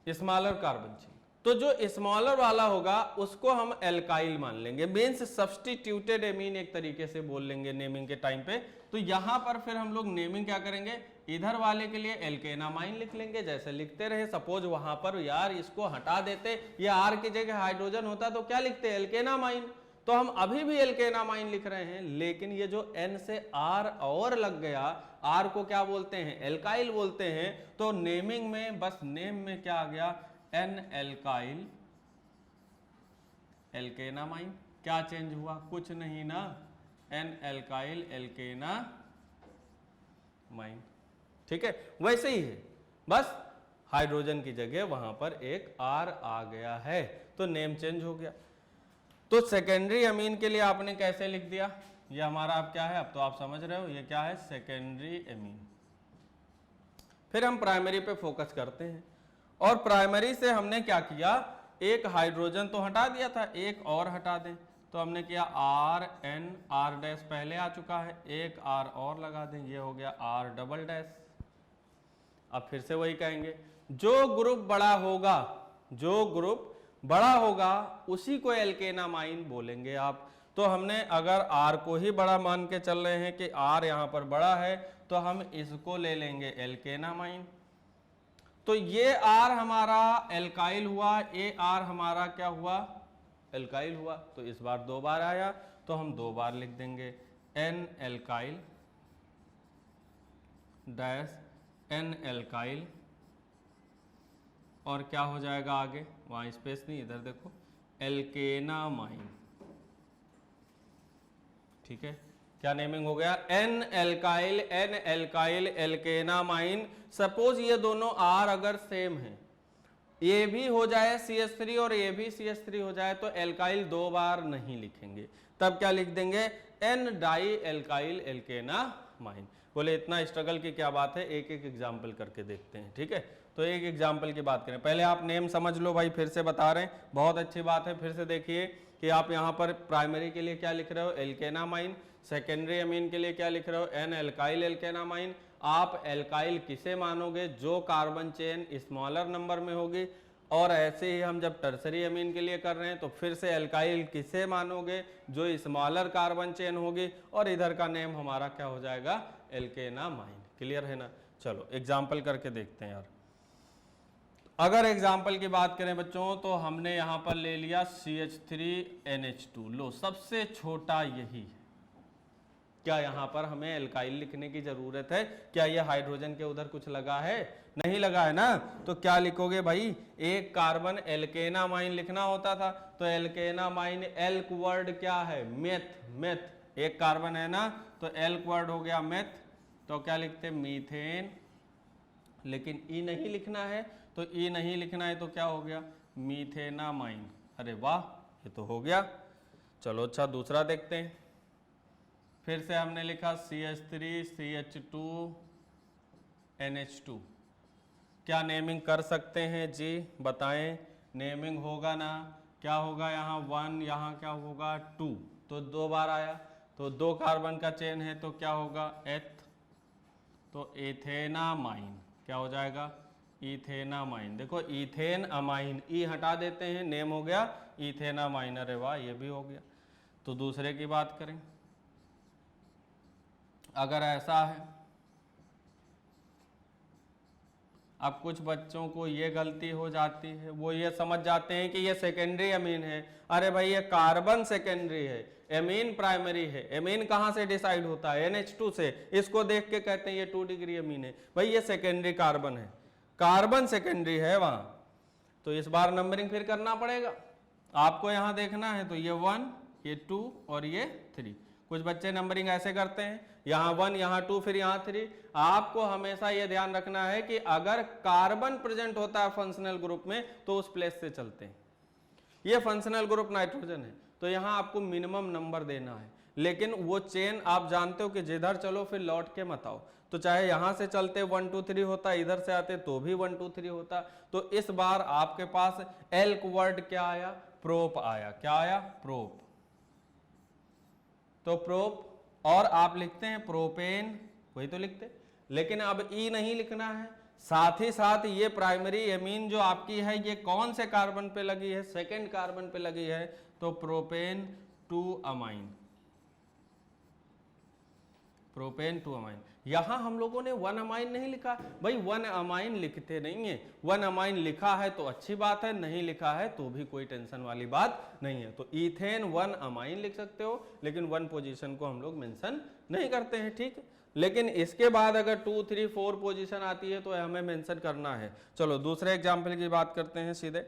smaller carbon chain, तो जो स्मॉलर वाला होगा उसको हम एल्काइल मान लेंगे, मीन्स सब्स्टिट्यूटेड एमीन एक तरीके से बोल लेंगे नेमिंग के टाइम पे। तो यहां पर फिर हम लोग नेमिंग क्या करेंगे, इधर वाले के लिए एल्केनामाइन लिख लेंगे जैसे लिखते रहे। सपोज वहां पर यार इसको हटा देते, ये आर की जगह हाइड्रोजन होता तो क्या लिखते, एल्केनामाइन, तो हम अभी भी एल्केनामाइन लिख रहे हैं। लेकिन ये जो एन से आर और लग गया, आर को क्या बोलते हैं, एल्काइल बोलते हैं। तो नेमिंग में बस नेम में क्या आ गया, एन एल्काइल एल्केनामाइन। क्या चेंज हुआ, कुछ नहीं ना, एन एल्काइल एल्केनामाइन, ठीक है। वैसे ही है, बस हाइड्रोजन की जगह वहां पर एक आर आ गया है तो नेम चेंज हो गया। तो सेकेंडरी अमीन के लिए आपने कैसे लिख दिया, ये हमारा अब क्या है, अब तो आप समझ रहे हो ये क्या है, सेकेंडरी अमीन। फिर हम प्राइमरी पे फोकस करते हैं और प्राइमरी से हमने क्या किया, एक हाइड्रोजन तो हटा दिया था, एक और हटा दें। तो हमने किया आर एन, आर डैश पहले आ चुका है, एक आर और लगा दें, ये हो गया आर डबल डैश। अब फिर से वही कहेंगे, जो ग्रुप बड़ा होगा, जो ग्रुप बड़ा होगा उसी को एल्केनामाइन बोलेंगे आप। तो हमने अगर R को ही बड़ा मान के चल रहे हैं कि R यहाँ पर बड़ा है तो हम इसको ले लेंगे एल्केनामाइन। तो ये R हमारा एल्काइल हुआ, ये R हमारा क्या हुआ, एल्काइल हुआ। तो इस बार दो बार आया तो हम दो बार लिख देंगे N alkyl dash N alkyl, और क्या हो जाएगा आगे, वहां स्पेस नहीं, इधर देखो, एल्केनामाइन, ठीक है। क्या नेमिंग हो गया, एन एल्काइल एल्केनामाइन। सपोज ये दोनों आर अगर सेम है, ये भी हो जाए CH3 और ये भी CH3 हो जाए, तो एल्काइल दो बार नहीं लिखेंगे, तब क्या लिख देंगे, एन डाई एल्काइल एल्केनामाइन। बोले इतना स्ट्रगल की क्या बात है, एक एक एग्जाम्पल करके देखते हैं, ठीक है। तो एक एग्जाम्पल की बात करें, पहले आप नेम समझ लो भाई, फिर से बता रहे हैं, बहुत अच्छी बात है। फिर से देखिए कि आप यहाँ पर प्राइमरी के लिए क्या लिख रहे हो, एल्केनामाइन, सेकेंडरी अमीन के लिए क्या लिख रहे हो, एन एल्काइल एल्केनामाइन। आप एल्काइल किसे मानोगे, जो कार्बन चेन स्मॉलर नंबर में होगी, और ऐसे ही हम जब टर्सरी अमीन के लिए कर रहे हैं तो फिर से एल्काइल किसे मानोगे, जो स्मॉलर कार्बन चेन होगी, और इधर का नेम हमारा क्या हो जाएगा, एल्केनामाइन। क्लियर है ना। चलो एग्जाम्पल करके देखते हैं यार। अगर एग्जाम्पल की बात करें बच्चों, तो हमने यहां पर ले लिया CH3NH2, लो सबसे छोटा यही है। क्या यहां पर हमें एल्काइल लिखने की जरूरत है, क्या ये हाइड्रोजन के उधर कुछ लगा है, नहीं लगा है ना। तो क्या लिखोगे भाई, एक कार्बन एल्केनामाइन लिखना होता था, तो एल्केनामाइन एल्क वर्ड क्या है, मेथ, मेथ, एक कार्बन है ना, तो एल्क वर्ड हो गया मेथ। तो क्या लिखते, मीथेन, लेकिन ई नहीं लिखना है, तो ई नहीं लिखना है तो क्या हो गया, मीथेनामाइन। अरे वाह, ये तो हो गया। चलो अच्छा दूसरा देखते हैं। फिर से हमने लिखा CH3CH2NH2। क्या नेमिंग कर सकते हैं जी, बताएं, नेमिंग होगा ना। क्या होगा, यहाँ 1, यहाँ क्या होगा 2, तो दो बार आया, तो दो कार्बन का चेन है तो क्या होगा, एथ, तो एथेनामाइन, क्या हो जाएगा, इथेनामाइन। देखो इथेन अमाइन, ई हटा देते हैं, नेम हो गया इथेनामाइन। अरे वाह, ये भी हो गया। तो दूसरे की बात करें, अगर ऐसा है, अब कुछ बच्चों को ये गलती हो जाती है, वो ये समझ जाते हैं कि ये सेकेंडरी अमीन है। अरे भाई ये कार्बन सेकेंडरी है, एमीन प्राइमरी है। एमीन कहाँ से डिसाइड होता है, NH2 से। इसको देख के कहते हैं ये 2 डिग्री अमीन है। भाई ये सेकेंडरी कार्बन है, कार्बन सेकेंडरी है वहां, तो इस बार नंबरिंग फिर करना पड़ेगा आपको। यहां देखना है तो ये 1, ये 2 और ये 3। कुछ बच्चे नंबरिंग ऐसे करते हैं, यहाँ 1 यहाँ 2 फिर यहाँ 3। आपको हमेशा ये ध्यान रखना है कि अगर कार्बन प्रेजेंट होता है फंक्शनल ग्रुप में तो उस प्लेस से चलते हैं। ये फंक्शनल ग्रुप नाइट्रोजन है तो यहाँ आपको मिनिमम नंबर देना है, लेकिन वो चेन आप जानते हो कि जिधर चलो फिर लौट के मत आओ। तो चाहे यहां से चलते 1 2 3 होता, इधर से आते तो भी 1 2 3 होता। तो इस बार आपके पास एल्क वर्ड क्या आया, प्रोप आया। क्या आया, प्रोप। तो प्रोप, और आप लिखते हैं प्रोपेन, वही तो लिखते, लेकिन अब ई नहीं लिखना है। साथ ही साथ ये प्राइमरी एमीन जो आपकी है ये कौन से कार्बन पे लगी है, सेकेंड कार्बन पे लगी है, तो प्रोपेन 2 अमाइन। Propane 2 amine. यहां हम लोगों ने 1 अमाइन नहीं लिखा भाई, 1 अमाइन लिखते नहीं है। 1 अमाइन लिखा है तो अच्छी बात है, नहीं लिखा है तो भी कोई टेंशन वाली बात नहीं है। तो इथेन 1 अमाइन लिख सकते हो, लेकिन 1 पोजीशन को हम लोग मेंशन नहीं करते हैं, ठीक है। लेकिन इसके बाद अगर 2 3 4 पोजीशन आती है तो हमें मेंशन करना है। चलो दूसरे एग्जाम्पल की बात करते हैं सीधे।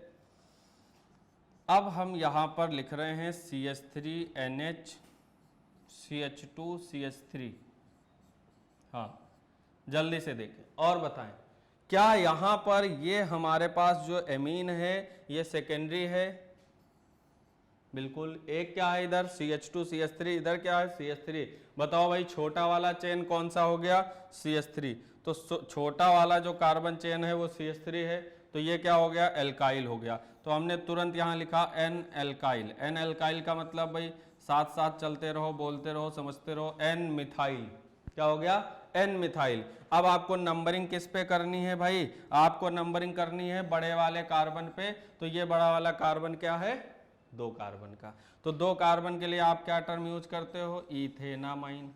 अब हम यहां पर लिख रहे हैं CH3NH CH2 CH3। हाँ, जल्दी से देखें और बताएं, क्या यहां पर ये हमारे पास जो एमीन है ये सेकेंडरी है? बिल्कुल। एक क्या है इधर CH2 CH3, इधर क्या है CH3। बताओ भाई छोटा वाला चेन कौन सा हो गया, CH3। तो छोटा वाला जो कार्बन चेन है वो CH3 है, तो ये क्या हो गया, एल्काइल हो गया। तो हमने तुरंत यहां लिखा N एल्काइल। N एल्काइल का मतलब भाई साथ साथ चलते रहो, बोलते रहो, समझते रहो, N मिथाइल। क्या हो गया, N मिथाइल। अब आपको नंबरिंग किस पे करनी है भाई, आपको नंबरिंग करनी है बड़े वाले कार्बन पे। तो ये बड़ा वाला कार्बन क्या है, 2 कार्बन का। तो 2 कार्बन के लिए आप क्या टर्म यूज करते हो, इथेनामाइन।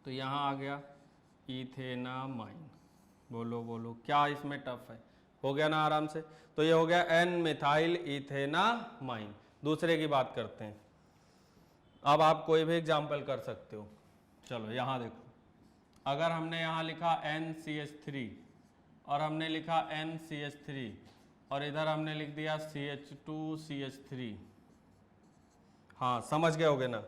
तो यहां आ गया इथेनामाइन। बोलो बोलो क्या इसमें टफ है, हो गया ना आराम से। तो ये हो गया N मिथाइल इथेनामाइन। दूसरे की बात करते हैं। अब आप कोई भी एग्जाम्पल कर सकते हो। चलो यहां देखो, अगर हमने यहां लिखा NCH3 और हमने लिखा NCH3 और इधर हमने लिख दिया CH2 CH3। हाँ समझ गए होगे ना,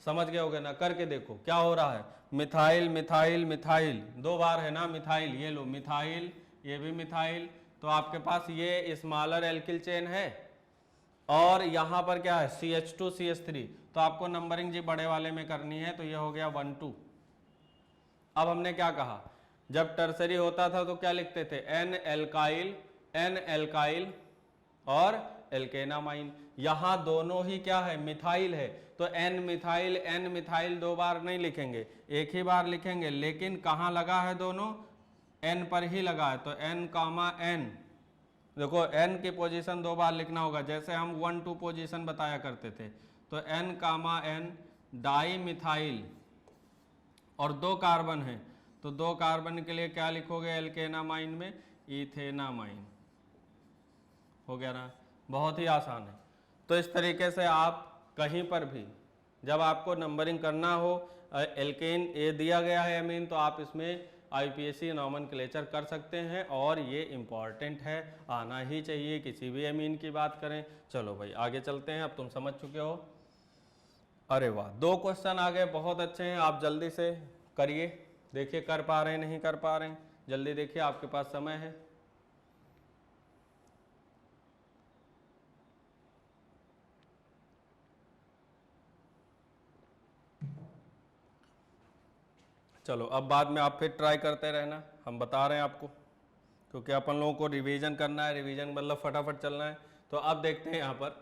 समझ गए होगे ना, करके देखो क्या हो रहा है। मिथाइल मिथाइल मिथाइल 2 बार है ना मिथाइल, ये लो मिथाइल, ये भी मिथाइल। तो आपके पास ये स्मॉलर एल्किल चेन है और यहां पर क्या है CH2 CH3। तो आपको नंबरिंग जी बड़े वाले में करनी है। तो ये हो गया 1 2। अब हमने क्या कहा, जब टर्सरी होता था तो क्या लिखते थे, N एल्काइल और एल्केनामाइन। यहां दोनों ही क्या है, मिथाइल है। तो N मिथाइल 2 बार नहीं लिखेंगे, एक ही बार लिखेंगे। लेकिन कहां लगा है, दोनों N पर ही लगा है। तो N कामा N, देखो N की पोजीशन 2 बार लिखना होगा, जैसे हम 1 2 पोजीशन बताया करते थे। तो N कामा N डाई मिथाइल और 2 कार्बन है, तो 2 कार्बन के लिए क्या लिखोगे एल्केनामाइन में, इथेनामाइन। हो गया ना, बहुत ही आसान है। तो इस तरीके से आप कहीं पर भी जब आपको नंबरिंग करना हो, एल्केन ए दिया गया है एमीन, तो आप इसमें IUPAC नॉमेनक्लेचर कर सकते हैं और ये इम्पॉर्टेंट है, आना ही चाहिए किसी भी एमीन की बात करें। चलो भाई आगे चलते हैं, अब तुम समझ चुके हो। अरे वाह, 2 क्वेश्चन आ गए, बहुत अच्छे हैं। आप जल्दी से करिए, देखिए कर पा रहे हैं नहीं कर पा रहे हैं, जल्दी देखिए आपके पास समय है। चलो अब बाद में आप फिर ट्राई करते रहना, हम बता रहे हैं आपको, क्योंकि अपन लोगों को रिवीजन करना है। रिवीजन मतलब फटाफट चलना है। तो अब देखते हैं यहाँ पर,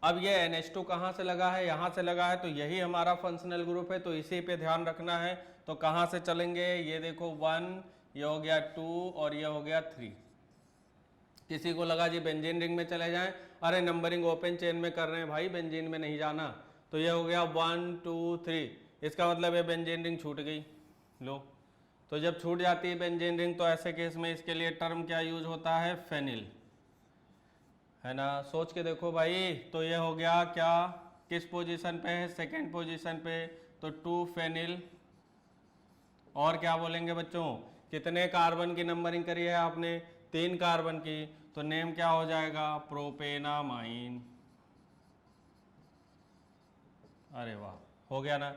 अब ये NH2 कहाँ से लगा है, यहाँ से लगा है। तो यही हमारा फंक्शनल ग्रुप है, तो इसी पे ध्यान रखना है। तो कहाँ से चलेंगे, ये देखो 1, ये हो गया 2 और ये हो गया 3। किसी को लगा जी बेंजीन रिंग में चले जाएं, अरे नंबरिंग ओपन चेन में कर रहे हैं भाई, बेंजीन में नहीं जाना। तो ये हो गया 1 2 3, इसका मतलब ये बेंजीन रिंग छूट गई। लो, तो जब छूट जाती है बेंजीन रिंग तो ऐसे केस में इसके लिए टर्म क्या यूज होता है, फेनिल, है ना। सोच के देखो भाई, तो ये हो गया क्या, किस पोजीशन पे है, सेकेंड पोजीशन पे। तो 2 फेनिल, और क्या बोलेंगे बच्चों, कितने कार्बन की नंबरिंग करी है आपने, 3 कार्बन की। तो नेम क्या हो जाएगा, प्रोपेनामाइन। अरे वाह, हो गया ना।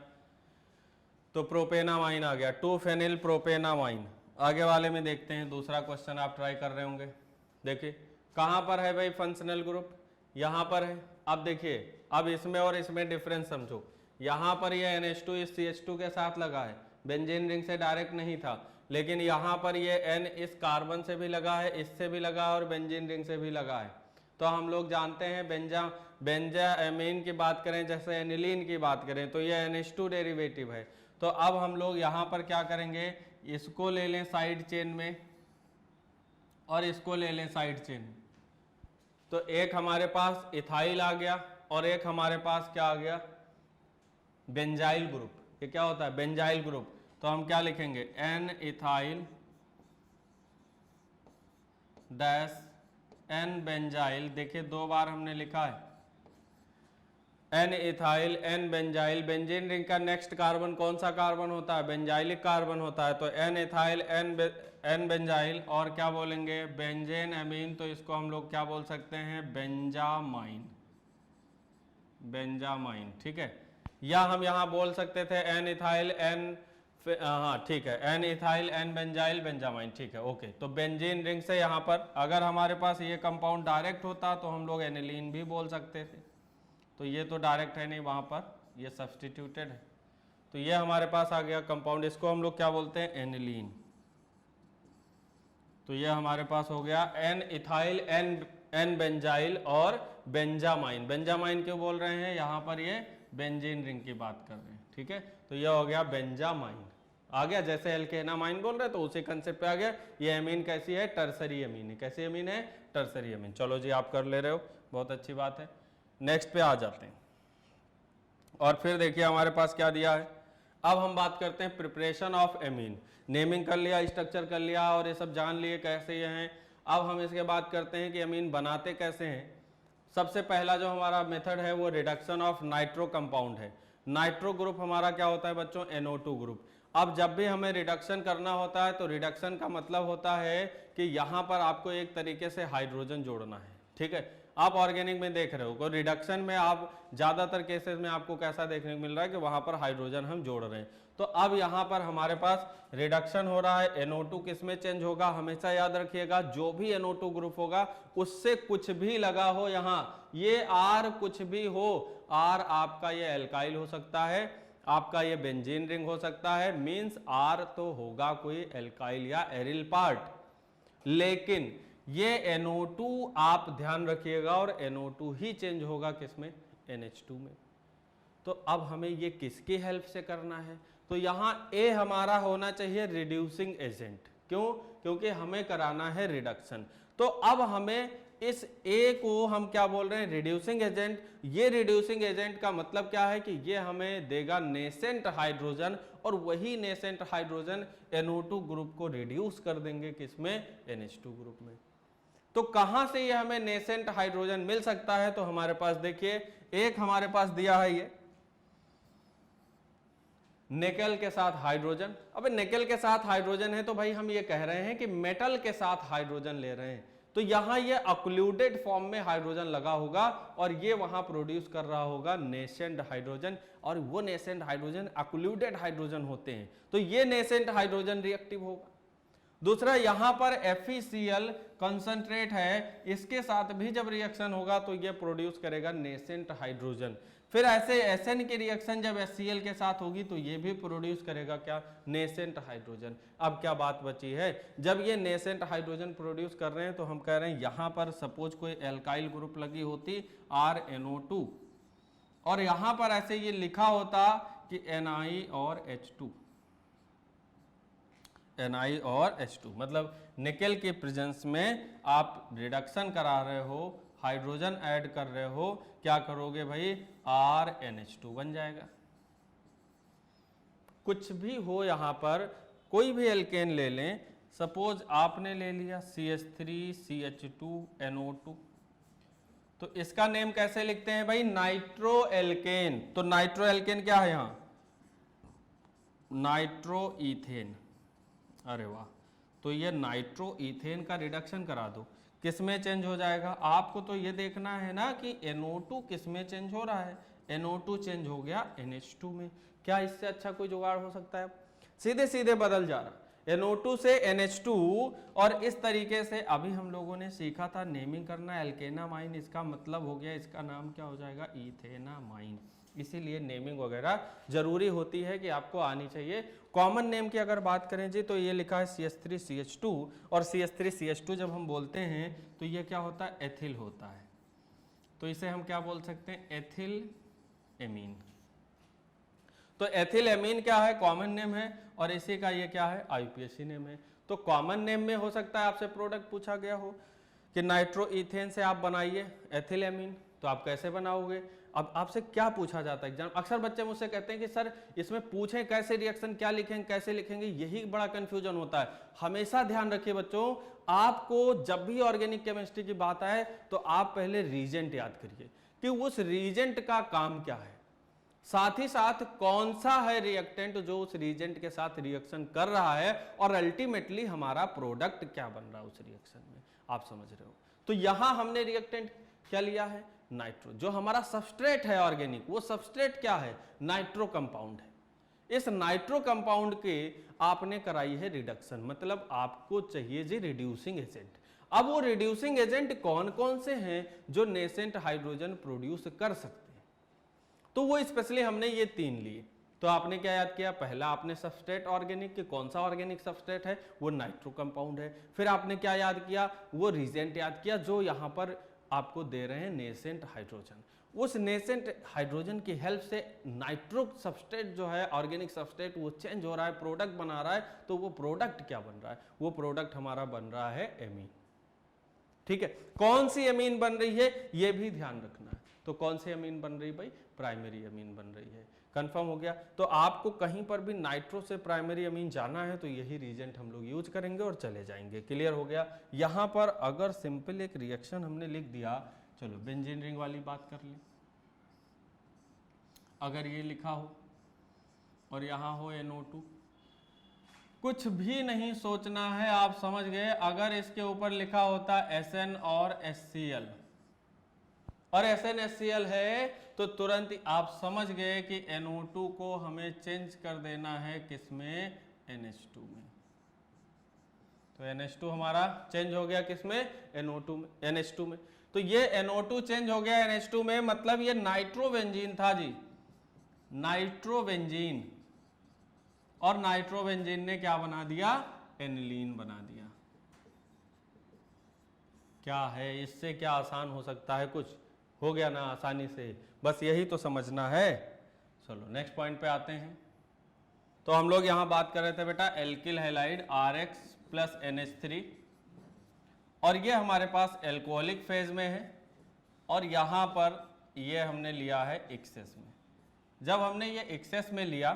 तो प्रोपेनामाइन आ गया, 2 फेनिल प्रोपेनामाइन। आगे वाले में देखते हैं, दूसरा क्वेश्चन आप ट्राई कर रहे होंगे। देखिए कहाँ पर है भाई फंक्शनल ग्रुप, यहाँ पर है। अब देखिए, अब इसमें और इसमें डिफरेंस समझो। यहाँ पर ये NH2 इस CH2 के साथ लगा है, बेंजीन रिंग से डायरेक्ट नहीं था, लेकिन यहाँ पर ये N इस कार्बन से भी लगा है, इससे भी लगा है और बेंजीन रिंग से भी लगा है। तो हम लोग जानते हैं बेंजामीन की बात करें, जैसे एनिलीन की बात करें, तो ये NH2 डेरिवेटिव है। तो अब हम लोग यहाँ पर क्या करेंगे, इसको ले लें साइड चेन में और इसको ले लें साइड चेन। तो एक हमारे पास इथाइल आ गया और एक हमारे पास क्या आ गया, बेंजाइल ग्रुप। ये क्या होता है, बेंजाइल ग्रुप। तो हम क्या लिखेंगे, N ethyl dash N benzyl. देखिए 2 बार हमने लिखा है, N ethyl N benzyl. Benzene ring का नेक्स्ट कार्बन कौन सा कार्बन होता है, बेंजाइलिक कार्बन होता है। तो N इथाइल N बेंजाइल और क्या बोलेंगे, बेंजेन अमीन। तो इसको हम लोग क्या बोल सकते हैं, बेंजामाइन, बेंजामाइन, ठीक है। या हम यहाँ बोल सकते थे N इथाइल N, हाँ ठीक है, N इथाइल N बेंजाइल बेंजामाइन, ठीक है, ओके। तो बेंजीन रिंग से यहाँ पर अगर हमारे पास ये कंपाउंड डायरेक्ट होता तो हम लोग एनिलीन भी बोल सकते थे। तो ये तो डायरेक्ट है नहीं, वहाँ पर ये सब्सटीट्यूटेड है। तो ये हमारे पास आ गया कंपाउंड, इसको हम लोग क्या बोलते हैं, एनिलीन। तो ये हमारे पास हो गया N इथाइल N बेंजाइल और बेंजामाइन। बेंजामाइन क्यों बोल रहे हैं, यहाँ पर ये बेंजीन रिंग की बात कर रहे हैं, ठीक है। तो ये हो गया बेंजामाइन, आ गया। जैसे एल्केनामाइन बोल रहे हैं तो उसी कंसेप्ट पे आ गया। ये अमीन कैसी है, टर्सरी अमीन है। कैसी अमीन है, टर्सरी अमीन। चलो जी, आप कर ले रहे हो, बहुत अच्छी बात है। नेक्स्ट पे आ जाते हैं और फिर देखिए हमारे पास क्या दिया है। अब हम बात करते हैं प्रिपरेशन ऑफ एमीन। नेमिंग कर लिया, स्ट्रक्चर कर लिया और ये सब जान लिए कैसे ये हैं। अब हम इसके बात करते हैं कि एमीन बनाते कैसे हैं। सबसे पहला जो हमारा मेथड है वो रिडक्शन ऑफ नाइट्रो कंपाउंड है। नाइट्रो ग्रुप हमारा क्या होता है बच्चों, NO2 ग्रुप। अब जब भी हमें रिडक्शन करना होता है तो रिडक्शन का मतलब होता है कि यहाँ पर आपको एक तरीके से हाइड्रोजन जोड़ना है, ठीक है। आप ऑर्गेनिक में देख रहे हो, रिडक्शन में आप ज्यादातर केसेस में आपको कैसा देखने को मिल रहा है कि वहां पर हाइड्रोजन हम जोड़ रहे हैं। तो अब यहाँ पर हमारे पास रिडक्शन हो रहा है, NO2 किस में चेंज होगा, हमेशा याद रखिएगा, जो भी NO2 ग्रुप होगा उससे कुछ भी लगा हो, यहाँ ये R कुछ भी हो, R आपका ये एल्काइल हो सकता है, आपका ये बेंजीन रिंग हो सकता है, मींस R तो होगा कोई एल्काइल या एरिल पार्ट। लेकिन ये NO2 आप ध्यान रखिएगा और NO2 ही चेंज होगा किसमें, NH2 में। तो अब हमें ये किसकी हेल्प से करना है, तो यहाँ A हमारा होना चाहिए रिड्यूसिंग एजेंट। क्यों, क्योंकि हमें कराना है रिडक्शन। तो अब हमें इस A को हम क्या बोल रहे हैं, रिड्यूसिंग एजेंट। ये रिड्यूसिंग एजेंट का मतलब क्या है कि ये हमें देगा नेसेंट हाइड्रोजन और वही नेसेंट हाइड्रोजन NO2 ग्रुप को रिड्यूस कर देंगे किसमें, NH2 ग्रुप में। तो कहां से ये हमें नेसेंट हाइड्रोजन मिल सकता है, तो हमारे पास देखिए एक हमारे पास दिया है ये निकेल के साथ हाइड्रोजन। अब निकेल के साथ हाइड्रोजन है तो भाई हम ये कह रहे हैं कि मेटल के साथ हाइड्रोजन ले रहे हैं, तो यहां ये अक्लूडेड फॉर्म में हाइड्रोजन लगा होगा और ये वहां प्रोड्यूस कर रहा होगा नेसेंट हाइड्रोजन, और वो नेसेंट हाइड्रोजन अक्लूडेड हाइड्रोजन होते हैं, तो ये नेसेंट हाइड्रोजन रिएक्टिव होगा। दूसरा यहां पर FeCl कंसंट्रेट है, इसके साथ भी जब रिएक्शन होगा तो ये प्रोड्यूस करेगा नेसेंट हाइड्रोजन। फिर ऐसे Sn की रिएक्शन जब HCl के साथ होगी तो ये भी प्रोड्यूस करेगा क्या, नेसेंट हाइड्रोजन। अब क्या बात बची है, जब ये नेसेंट हाइड्रोजन प्रोड्यूस कर रहे हैं तो हम कह रहे हैं यहां पर सपोज कोई एल्काइल ग्रुप लगी होती RNO2 और यहां पर ऐसे ये लिखा होता कि Ni और H2, Ni और H2, मतलब निकेल के प्रेजेंस में आप रिडक्शन करा रहे हो, हाइड्रोजन ऐड कर रहे हो, क्या करोगे भाई, RNH2 बन जाएगा। कुछ भी हो, यहां पर कोई भी एल्केन ले लें, सपोज आपने ले लिया CH3CH2NO2, तो इसका नेम कैसे लिखते हैं भाई, नाइट्रो एल्केन। तो नाइट्रो एल्केन क्या है यहां, नाइट्रो इथेन। अरे वाह, तो ये नाइट्रो इथेन का रिडक्शन करा दो, किस में चेंज हो जाएगा, आपको तो ये देखना है ना कि NO2 किस में चेंज हो रहा है, NO2 चेंज हो गया NH2 में। क्या इससे अच्छा कोई जुगाड़ हो सकता है? सीधे सीधे बदल जा रहा, NO2 से NH2। और इस तरीके से अभी हम लोगों ने सीखा था नेमिंग करना, एल्केनामाइन, इसका मतलब हो गया, इसका नाम क्या हो जाएगा? इथेनामाइन। इसीलिए नेमिंग वगैरह जरूरी होती है कि आपको आनी चाहिए। कॉमन नेम की अगर बात करें जी तो ये लिखा है CH3CH2, और CH3CH2 जब हम बोलते हैं तो ये क्या होता है? एथिल होता है। तो इसे हम क्या बोल सकते हैं? Ethyl amine. तो एथिल एमीन क्या है? कॉमन नेम है, और इसी का ये क्या है? IUPAC नेम है। तो कॉमन नेम में हो सकता है आपसे प्रोडक्ट पूछा गया हो कि नाइट्रोइथेन से आप बनाइए एथिल एमीन, तो आप कैसे बनाओगे? अब आपसे क्या पूछा जाता है एग्जाम? अक्सर बच्चे मुझसे कहते हैं कि सर इसमें पूछें कैसे रिएक्शन, क्या लिखेंगे, कैसे लिखेंगे, यही बड़ा कंफ्यूजन होता है। हमेशा ध्यान रखिए बच्चों, आपको जब भी ऑर्गेनिक केमिस्ट्री की बात आए तो आप पहले रीजेंट याद करिए कि उस रीजेंट का काम क्या है, साथ ही साथ कौन सा है रिएक्टेंट जो उस रीजेंट के साथ रिएक्शन कर रहा है, और अल्टीमेटली हमारा प्रोडक्ट क्या बन रहा है उस रिएक्शन में। आप समझ रहे हो? तो यहां हमने रिएक्टेंट क्या लिया है? नाइट्रो। जो हमारा सबस्ट्रेट है ऑर्गेनिक, वो सबस्ट्रेट क्या है? नाइट्रो कंपाउंड है। इस नाइट्रो कंपाउंड के आपने कराई है रिडक्शन, मतलब आपको चाहिए जी रिड्यूसिंग एजेंट। अब वो रिड्यूसिंग एजेंट कौन कौन से हैं जो नेसेंट हाइड्रोजन प्रोड्यूस कर सकते हैं? तो वो स्पेशली हमने ये 3 लिए। तो आपने क्या याद किया? पहला आपने सबस्ट्रेट ऑर्गेनिक, के कौन सा ऑर्गेनिक सबस्ट्रेट है? वो नाइट्रो कंपाउंड है। फिर आपने क्या याद किया? वो रीजेंट याद किया जो यहाँ पर आपको दे रहे हैं नेसेंट हाइड्रोजन। उस नेसेंट हाइड्रोजन की हेल्प से नाइट्रो सबस्ट्रेट जो है ऑर्गेनिक सबस्ट्रेट वो चेंज हो रहा है, प्रोडक्ट बना रहा है। तो वो प्रोडक्ट क्या बन रहा है? वो प्रोडक्ट हमारा बन रहा है एमीन। ठीक है, कौन सी एमीन बन रही है ये भी ध्यान रखना है। तो कौन सी एमीन बन रही भाई? प्राइमरी एमीन बन रही है। कंफर्म हो गया? तो आपको कहीं पर भी नाइट्रो से प्राइमरी अमीन जाना है तो यही रीजेंट हम लोग यूज करेंगे और चले जाएंगे। क्लियर हो गया? यहां पर अगर सिंपल एक रिएक्शन हमने लिख दिया, चलो बेंजीन रिंग वाली बात कर ले। अगर ये लिखा हो और यहां हो NO2, कुछ भी नहीं सोचना है, आप समझ गए। अगर इसके ऊपर लिखा होता SN और HCl और SnHCl है तो तुरंत ही आप समझ गए कि NO2 को हमें चेंज कर देना है किसमें? NH2 में। तो NH2 हमारा चेंज हो गया किसमें? NO2 में, NH2 में। तो ये NO2 चेंज हो गया NH2 में, मतलब ये नाइट्रोबेंजीन था जी, नाइट्रोबेंजीन। और नाइट्रोबेंजीन ने क्या बना दिया? एनिलीन बना दिया। क्या है इससे क्या आसान हो सकता है? कुछ हो गया ना आसानी से, बस यही तो समझना है। चलो नेक्स्ट पॉइंट पे आते हैं। तो हम लोग यहां बात कर रहे थे बेटा alkyl halide RX plus NH3, और ये हमारे पास एल्कोहलिक फेज में है, और यहां पर ये हमने लिया है एक्सेस में। जब हमने ये एक्सेस में लिया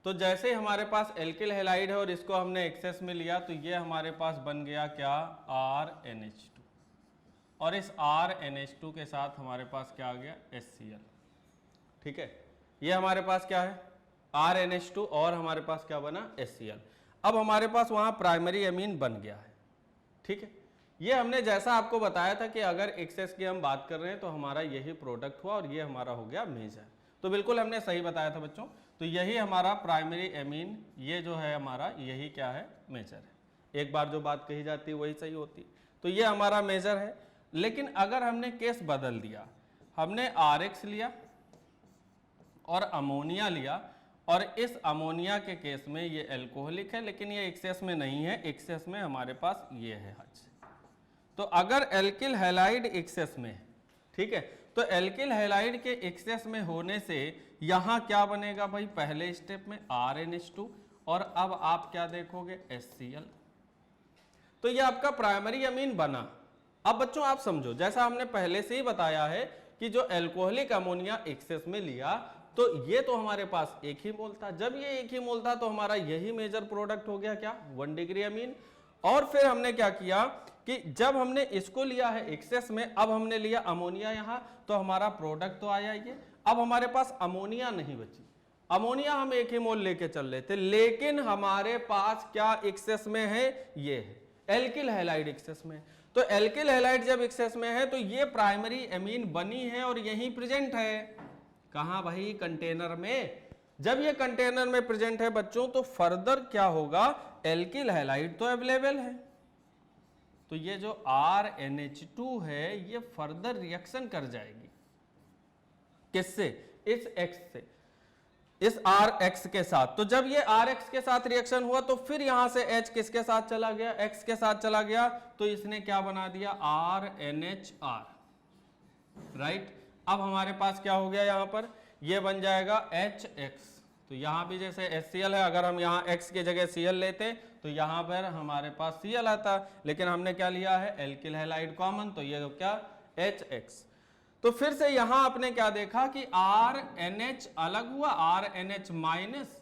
तो जैसे हमारे पास एल्किल हैलाइड है और इसको हमने एक्सेस में लिया तो ये हमारे पास बन गया क्या? RNH2, और इस RNH2 के साथ हमारे पास क्या आ गया? HCl। ठीक है, ये हमारे पास क्या है? RNH2 और हमारे पास क्या बना? HCl। अब हमारे पास वहां प्राइमरी एमीन बन गया है। ठीक है, ये हमने जैसा आपको बताया था कि अगर एक्सेस की हम बात कर रहे हैं तो हमारा यही प्रोडक्ट हुआ और ये हमारा हो गया मेजर। तो बिल्कुल हमने सही बताया था बच्चों। तो यही हमारा प्राइमरी एमीन, ये जो है हमारा यही क्या है? मेजर है। एक बार जो बात कही जाती है वही सही होती है। तो ये हमारा मेजर है। लेकिन अगर हमने केस बदल दिया, हमने RX लिया और अमोनिया लिया, और इस अमोनिया के केस में ये एल्कोहलिक है लेकिन ये एक्सेस में नहीं है, एक्सेस में हमारे पास ये है H। तो अगर एल्किल हैलाइड एक्सेस में है, ठीक है, तो एल्किल हैलाइड के एक्सेस में होने से यहां क्या बनेगा भाई? पहले स्टेप में RNH2, और अब आप क्या देखोगे? HCl। तो ये आपका प्राइमरी अमीन बना। अब बच्चों आप समझो, जैसा हमने पहले से ही बताया है कि जो एल्कोहलिक अमोनिया एक्सेस में लिया तो ये तो हमारे पास एक ही मोल था। जब ये एक ही मोल था तो हमारा यही मेजर प्रोडक्ट हो गया क्या? 1 डिग्री अमीन। और फिर हमने क्या किया कि जब हमने इसको लिया है एक्सेस में, अब हमने लिया अमोनिया यहां, तो हमारा प्रोडक्ट तो आया ये। अब हमारे पास अमोनिया नहीं बची। अमोनिया हम एक ही मोल लेके चल रहे थे, लेकिन हमारे पास क्या एक्सेस में है? ये है एल्किल हैलाइड एक्सेस में। तो एल्किल हैलाइड जब एक्सेस में है तो ये प्राइमरी एमीन बनी है और यहीं प्रेजेंट है। कहाँ भाई? कंटेनर में। जब ये कंटेनर में प्रेजेंट है बच्चों तो फर्दर क्या होगा? एल्किल हैलाइड तो अवेलेबल है, तो ये जो RNH2 है ये फर्दर रिएक्शन कर जाएगी। किससे? इस X से, इस RX के साथ। तो जब ये RX के साथ रिएक्शन हुआ तो फिर यहां से H किसके साथ चला गया? X के साथ चला गया, तो इसने क्या बना दिया? RNHR, right. अब हमारे पास क्या हो गया? यहां पर ये बन जाएगा HX। तो यहां भी जैसे HCl है, अगर हम यहां X की जगह Cl लेते तो यहां पर हमारे पास Cl आता, लेकिन हमने क्या लिया है? एल्किल हैलाइड कॉमन, तो ये क्या? HX। तो फिर से यहां आपने क्या देखा कि RNH अलग हुआ, RNH माइनस,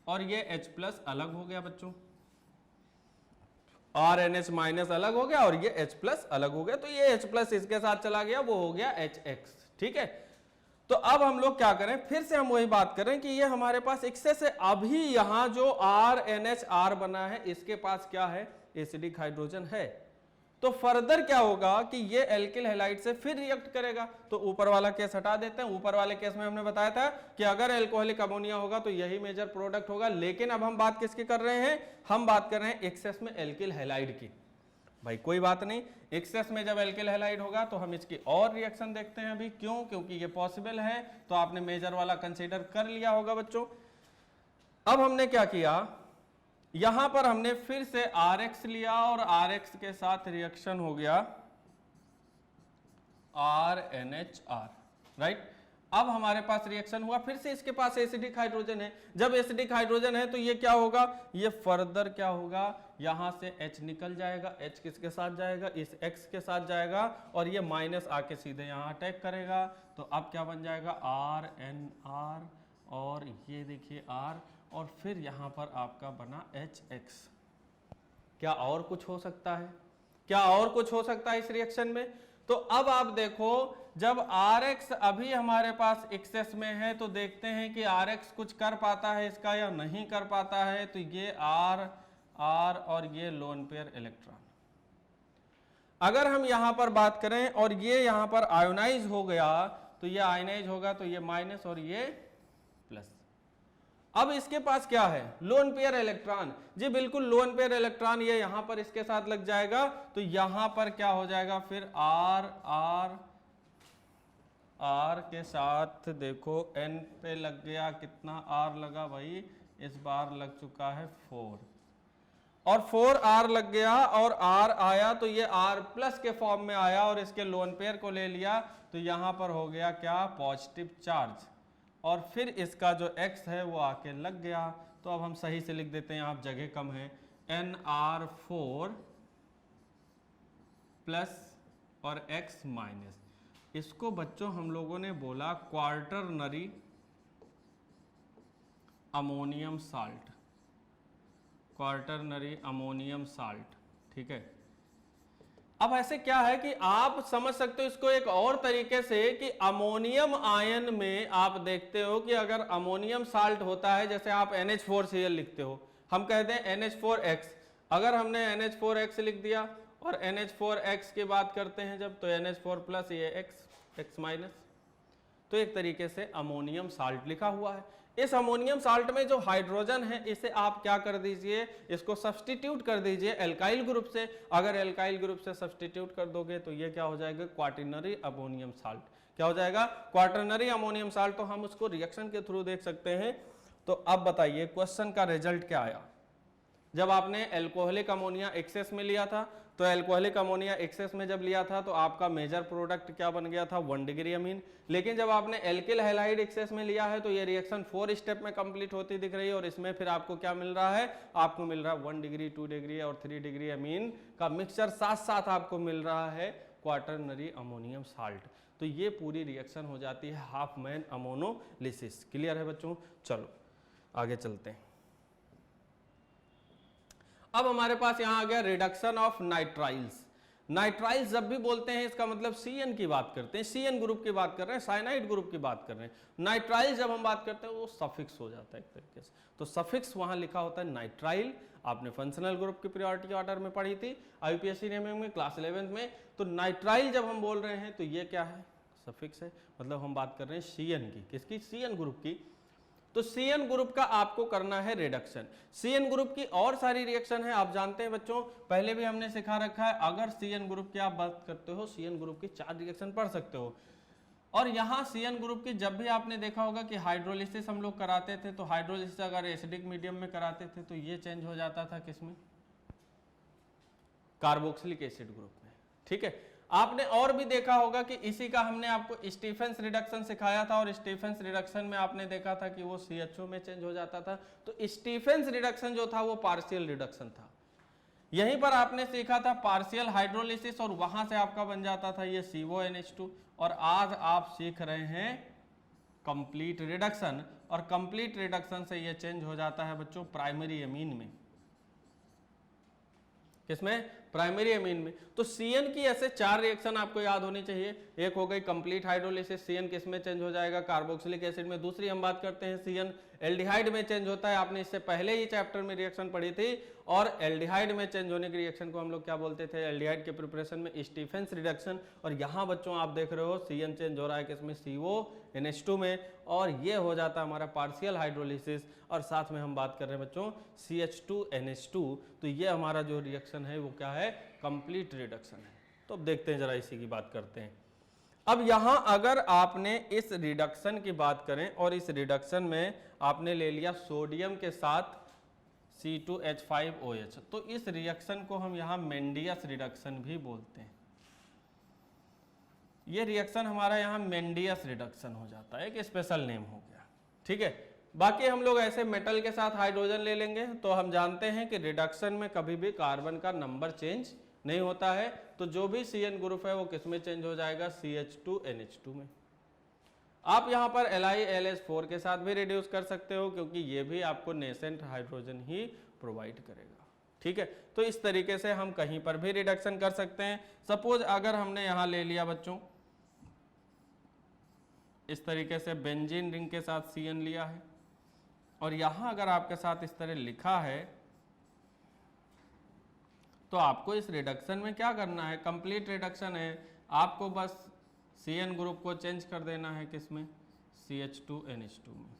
और ये H+ अलग हो गया बच्चों। RNH माइनस अलग हो गया और ये H+ अलग हो गया, तो ये H+ इसके साथ चला गया, वो हो गया HX। ठीक है, तो अब हम लोग क्या करें? फिर से हम वही बात करें कि ये हमारे पास एक्सेस है। अभी यहां जो RNHR बना है इसके पास क्या है? एसिडिक हाइड्रोजन है। तो फर्दर क्या होगा कि ये एल्किल हैलाइड से फिर रिएक्ट करेगा। तो ऊपर वाला केस हटा देते हैं। ऊपर वाले केस में हमने बताया था कि अगर एल्कोहलिक अमोनिया होगा तो यही मेजर प्रोडक्ट होगा, लेकिन अब हम बात किसकी कर रहे हैं? हम बात कर रहे हैं एक्सेस में एल्किल हैलाइड की। भाई कोई बात नहीं, एक्सेस में जब एल्किल हैलाइड होगा तो हम इसकी और रिएक्शन देखते हैं अभी। क्यों? क्योंकि ये पॉसिबल है, तो आपने मेजर वाला कंसीडर कर लिया होगा बच्चों। अब हमने क्या किया? यहां पर हमने फिर से RX लिया और RX के साथ रिएक्शन हो गया RNHR, राइट। अब हमारे पास रिएक्शन हुआ, फिर से इसके पास एसिडिक हाइड्रोजन है। जब एसिडिक हाइड्रोजन है तो ये क्या होगा? ये फर्दर क्या होगा? यहां से H निकल जाएगा। H किसके साथ जाएगा? इस X के साथ जाएगा, और ये माइनस आके सीधे यहां अटैक करेगा। तो अब क्या बन जाएगा? RNR, और ये देखिए R, और फिर यहां पर आपका बना HX। क्या और कुछ हो सकता है? क्या और कुछ हो सकता है इस रिएक्शन में? तो अब आप देखो, जब RX अभी हमारे पास एक्सेस में है तो देखते हैं कि RX कुछ कर पाता है इसका या नहीं कर पाता है। तो ये R और ये लोन पेयर इलेक्ट्रॉन, अगर हम यहां पर बात करें और ये यहां पर आयोनाइज हो गया तो ये आयोनाइज होगा, तो ये माइनस और ये प्लस। अब इसके पास क्या है? Lone pair electron. जी बिल्कुल, लोन पेयर इलेक्ट्रॉन ये यहां पर इसके साथ लग जाएगा, तो यहां पर क्या हो जाएगा? फिर R के साथ देखो N पे लग गया, कितना R लगा भाई? इस बार लग चुका है 4, और 4R लग गया, और R आया तो ये R+ के फॉर्म में आया, और इसके लोन पेयर को ले लिया, तो यहां पर हो गया क्या? पॉजिटिव चार्ज, और फिर इसका जो X है वो आके लग गया। तो अब हम सही से लिख देते हैं, यहाँ जगह कम है, NR4 प्लस और X माइनस। इसको बच्चों हम लोगों ने बोला quaternary ammonium salt, quaternary ammonium salt. ठीक है, अब ऐसे क्या है कि आप समझ सकते हो इसको एक और तरीके से कि अमोनियम आयन में आप देखते हो कि अगर अमोनियम साल्ट होता है, जैसे आप NH4Cl लिखते हो, हम कहते हैं NH4X, अगर हमने NH4X लिख दिया और NH4X की बात करते हैं जब, तो NH4 प्लस ये X माइनस, तो एक तरीके से अमोनियम साल्ट लिखा हुआ है। इस अमोनियम साल्ट में जो हाइड्रोजन है इसे आप क्या कर दीजिए? इसको सब्स्टिट्यूट कर दीजिए एल्काइल ग्रुप से। अगर एल्काइल ग्रुप से सब्स्टिट्यूट कर दोगे तो ये क्या हो जाएगा? Quaternary ammonium salt. क्या हो जाएगा? Quaternary ammonium salt. तो हम उसको रिएक्शन के थ्रू देख सकते हैं। तो अब बताइए क्वेश्चन का रिजल्ट क्या आया? जब आपने एल्कोहलिक अमोनिया एक्सेस में लिया था, तो एल्कोहलिक अमोनिया एक्सेस में जब लिया था तो आपका मेजर प्रोडक्ट क्या बन गया था? 1 डिग्री अमीन। लेकिन जब आपने एल्किल हैलाइड एक्सेस में लिया है तो ये रिएक्शन 4 स्टेप में कंप्लीट होती दिख रही है, और इसमें फिर आपको क्या मिल रहा है? आपको मिल रहा है 1 डिग्री, 2 डिग्री और 3 डिग्री अमीन का मिक्सचर, साथ साथ आपको मिल रहा है क्वार्टरनरी अमोनियम साल्ट। तो ये पूरी रिएक्शन हो जाती है हाफमैन अमोनोलिसिस। क्लियर है बच्चों? चलो आगे चलते हैं। अब हमारे पास यहां आ गया रिडक्शन ऑफ नाइट्राइल्स। नाइट्राइल्स जब भी बोलते हैं इसका मतलब CN की बात करते हैं, CN ग्रुप की बात कर रहे हैं, साइनाइड ग्रुप की बात कर रहे हैं। नाइट्राइल जब हम बात करते हैं वो सफिक्स हो जाता है एक तरीके से, तो सफिक्स वहां लिखा होता है नाइट्राइल। आपने फंक्शनल ग्रुप की प्रायोरिटी ऑर्डर में पढ़ी थी IUPAC नेमिंग में क्लास 11th में। तो नाइट्राइल जब हम बोल रहे हैं तो ये क्या है? सफिक्स है, मतलब हम बात कर रहे हैं CN की, किसकी? CN ग्रुप की। तो CN ग्रुप का आपको करना है रिडक्शन। CN ग्रुप की और सारी रिएक्शन है, आप जानते हैं बच्चों, पहले भी हमने सिखा रखा है। अगर CN ग्रुप की आप बात करते हो, CN ग्रुप की 4 रिएक्शन पढ़ सकते हो। और यहाँ CN ग्रुप की जब भी आपने देखा होगा कि हाइड्रोलिसिस हम लोग कराते थे, तो हाइड्रोलिसिस अगर एसिडिक मीडियम में कराते थे तो ये चेंज हो जाता था किसमें? कार्बोक्सिलिक एसिड ग्रुप में। ठीक है, आपने और भी देखा होगा कि इसी का हमने आपको स्टीफेंस रिडक्शन सिखाया था, और स्टीफेंस रिडक्शन में आपने देखा था कि वो CHO में चेंज हो जाता था। तो स्टीफेंस रिडक्शन जो था वो पार्शियल रिडक्शन था। यहीं पर आपने सीखा था पार्शियल हाइड्रोलिसिस, और वहां से आपका बन जाता था ये CONH2। और आज आप सीख रहे हैं कंप्लीट रिडक्शन, और कंप्लीट रिडक्शन से ये चेंज हो जाता है बच्चों प्राइमरी एमीन में। किसमें? प्राइमरी एमीन में। तो CN की ऐसे 4 रिएक्शन आपको याद होनी चाहिए। एक हो गई कंप्लीट हाइड्रोलिसिस, CN किस में चेंज हो जाएगा? कार्बोक्सिलिक एसिड में। दूसरी हम बात करते हैं CN एल्डिहाइड में चेंज होता है, आपने इससे पहले ही चैप्टर में रिएक्शन पढ़ी थी। और एल्डिहाइड में चेंज होने की रिएक्शन को हम लोग क्या बोलते थे? एल्डिहाइड के प्रिपरेशन में स्टीफेंस रिडक्शन। और यहाँ बच्चों आप देख रहे हो CN चेंज हो रहा है किसमें? CONH2 में, और ये हो जाता है हमारा पार्शियल हाइड्रोलिसिस। और साथ में हम बात कर रहे हैं बच्चों CH2NH2, तो ये हमारा जो रिएक्शन है वो क्या है? कंप्लीट रिडक्शन है। तो अब देखते हैं जरा, इसी की बात करते हैं। अब यहां अगर आपने इस रिडक्शन की बात करें, और इस रिडक्शन में आपने ले लिया सोडियम के साथ C2H5OH, तो इस रिएक्शन को हम यहां मेंडियस रिडक्शन भी बोलते हैं। ये रिएक्शन हमारा यहां मेंडियस रिडक्शन हो जाता है, एक स्पेशल नेम हो गया। ठीक है, बाकी हम लोग ऐसे मेटल के साथ हाइड्रोजन ले लेंगे, तो हम जानते हैं कि रिडक्शन में कभी भी कार्बन का नंबर चेंज नहीं होता है। तो जो भी CN ग्रुप है वो किसमें चेंज हो जाएगा? CH2NH2 में। आप यहाँ पर LiLH4 के साथ भी रिड्यूस कर सकते हो, क्योंकि ये भी आपको नेसेंट हाइड्रोजन ही प्रोवाइड करेगा। ठीक है, तो इस तरीके से हम कहीं पर भी रिडक्शन कर सकते हैं। सपोज अगर हमने यहाँ ले लिया बच्चों इस तरीके से बेंजीन रिंग के साथ CN लिया है, और यहां अगर आपके साथ इस तरह लिखा है, तो आपको इस रिडक्शन में क्या करना है? कंप्लीट रिडक्शन है, आपको बस CN ग्रुप को चेंज कर देना है किसमें? CH2NH2 में।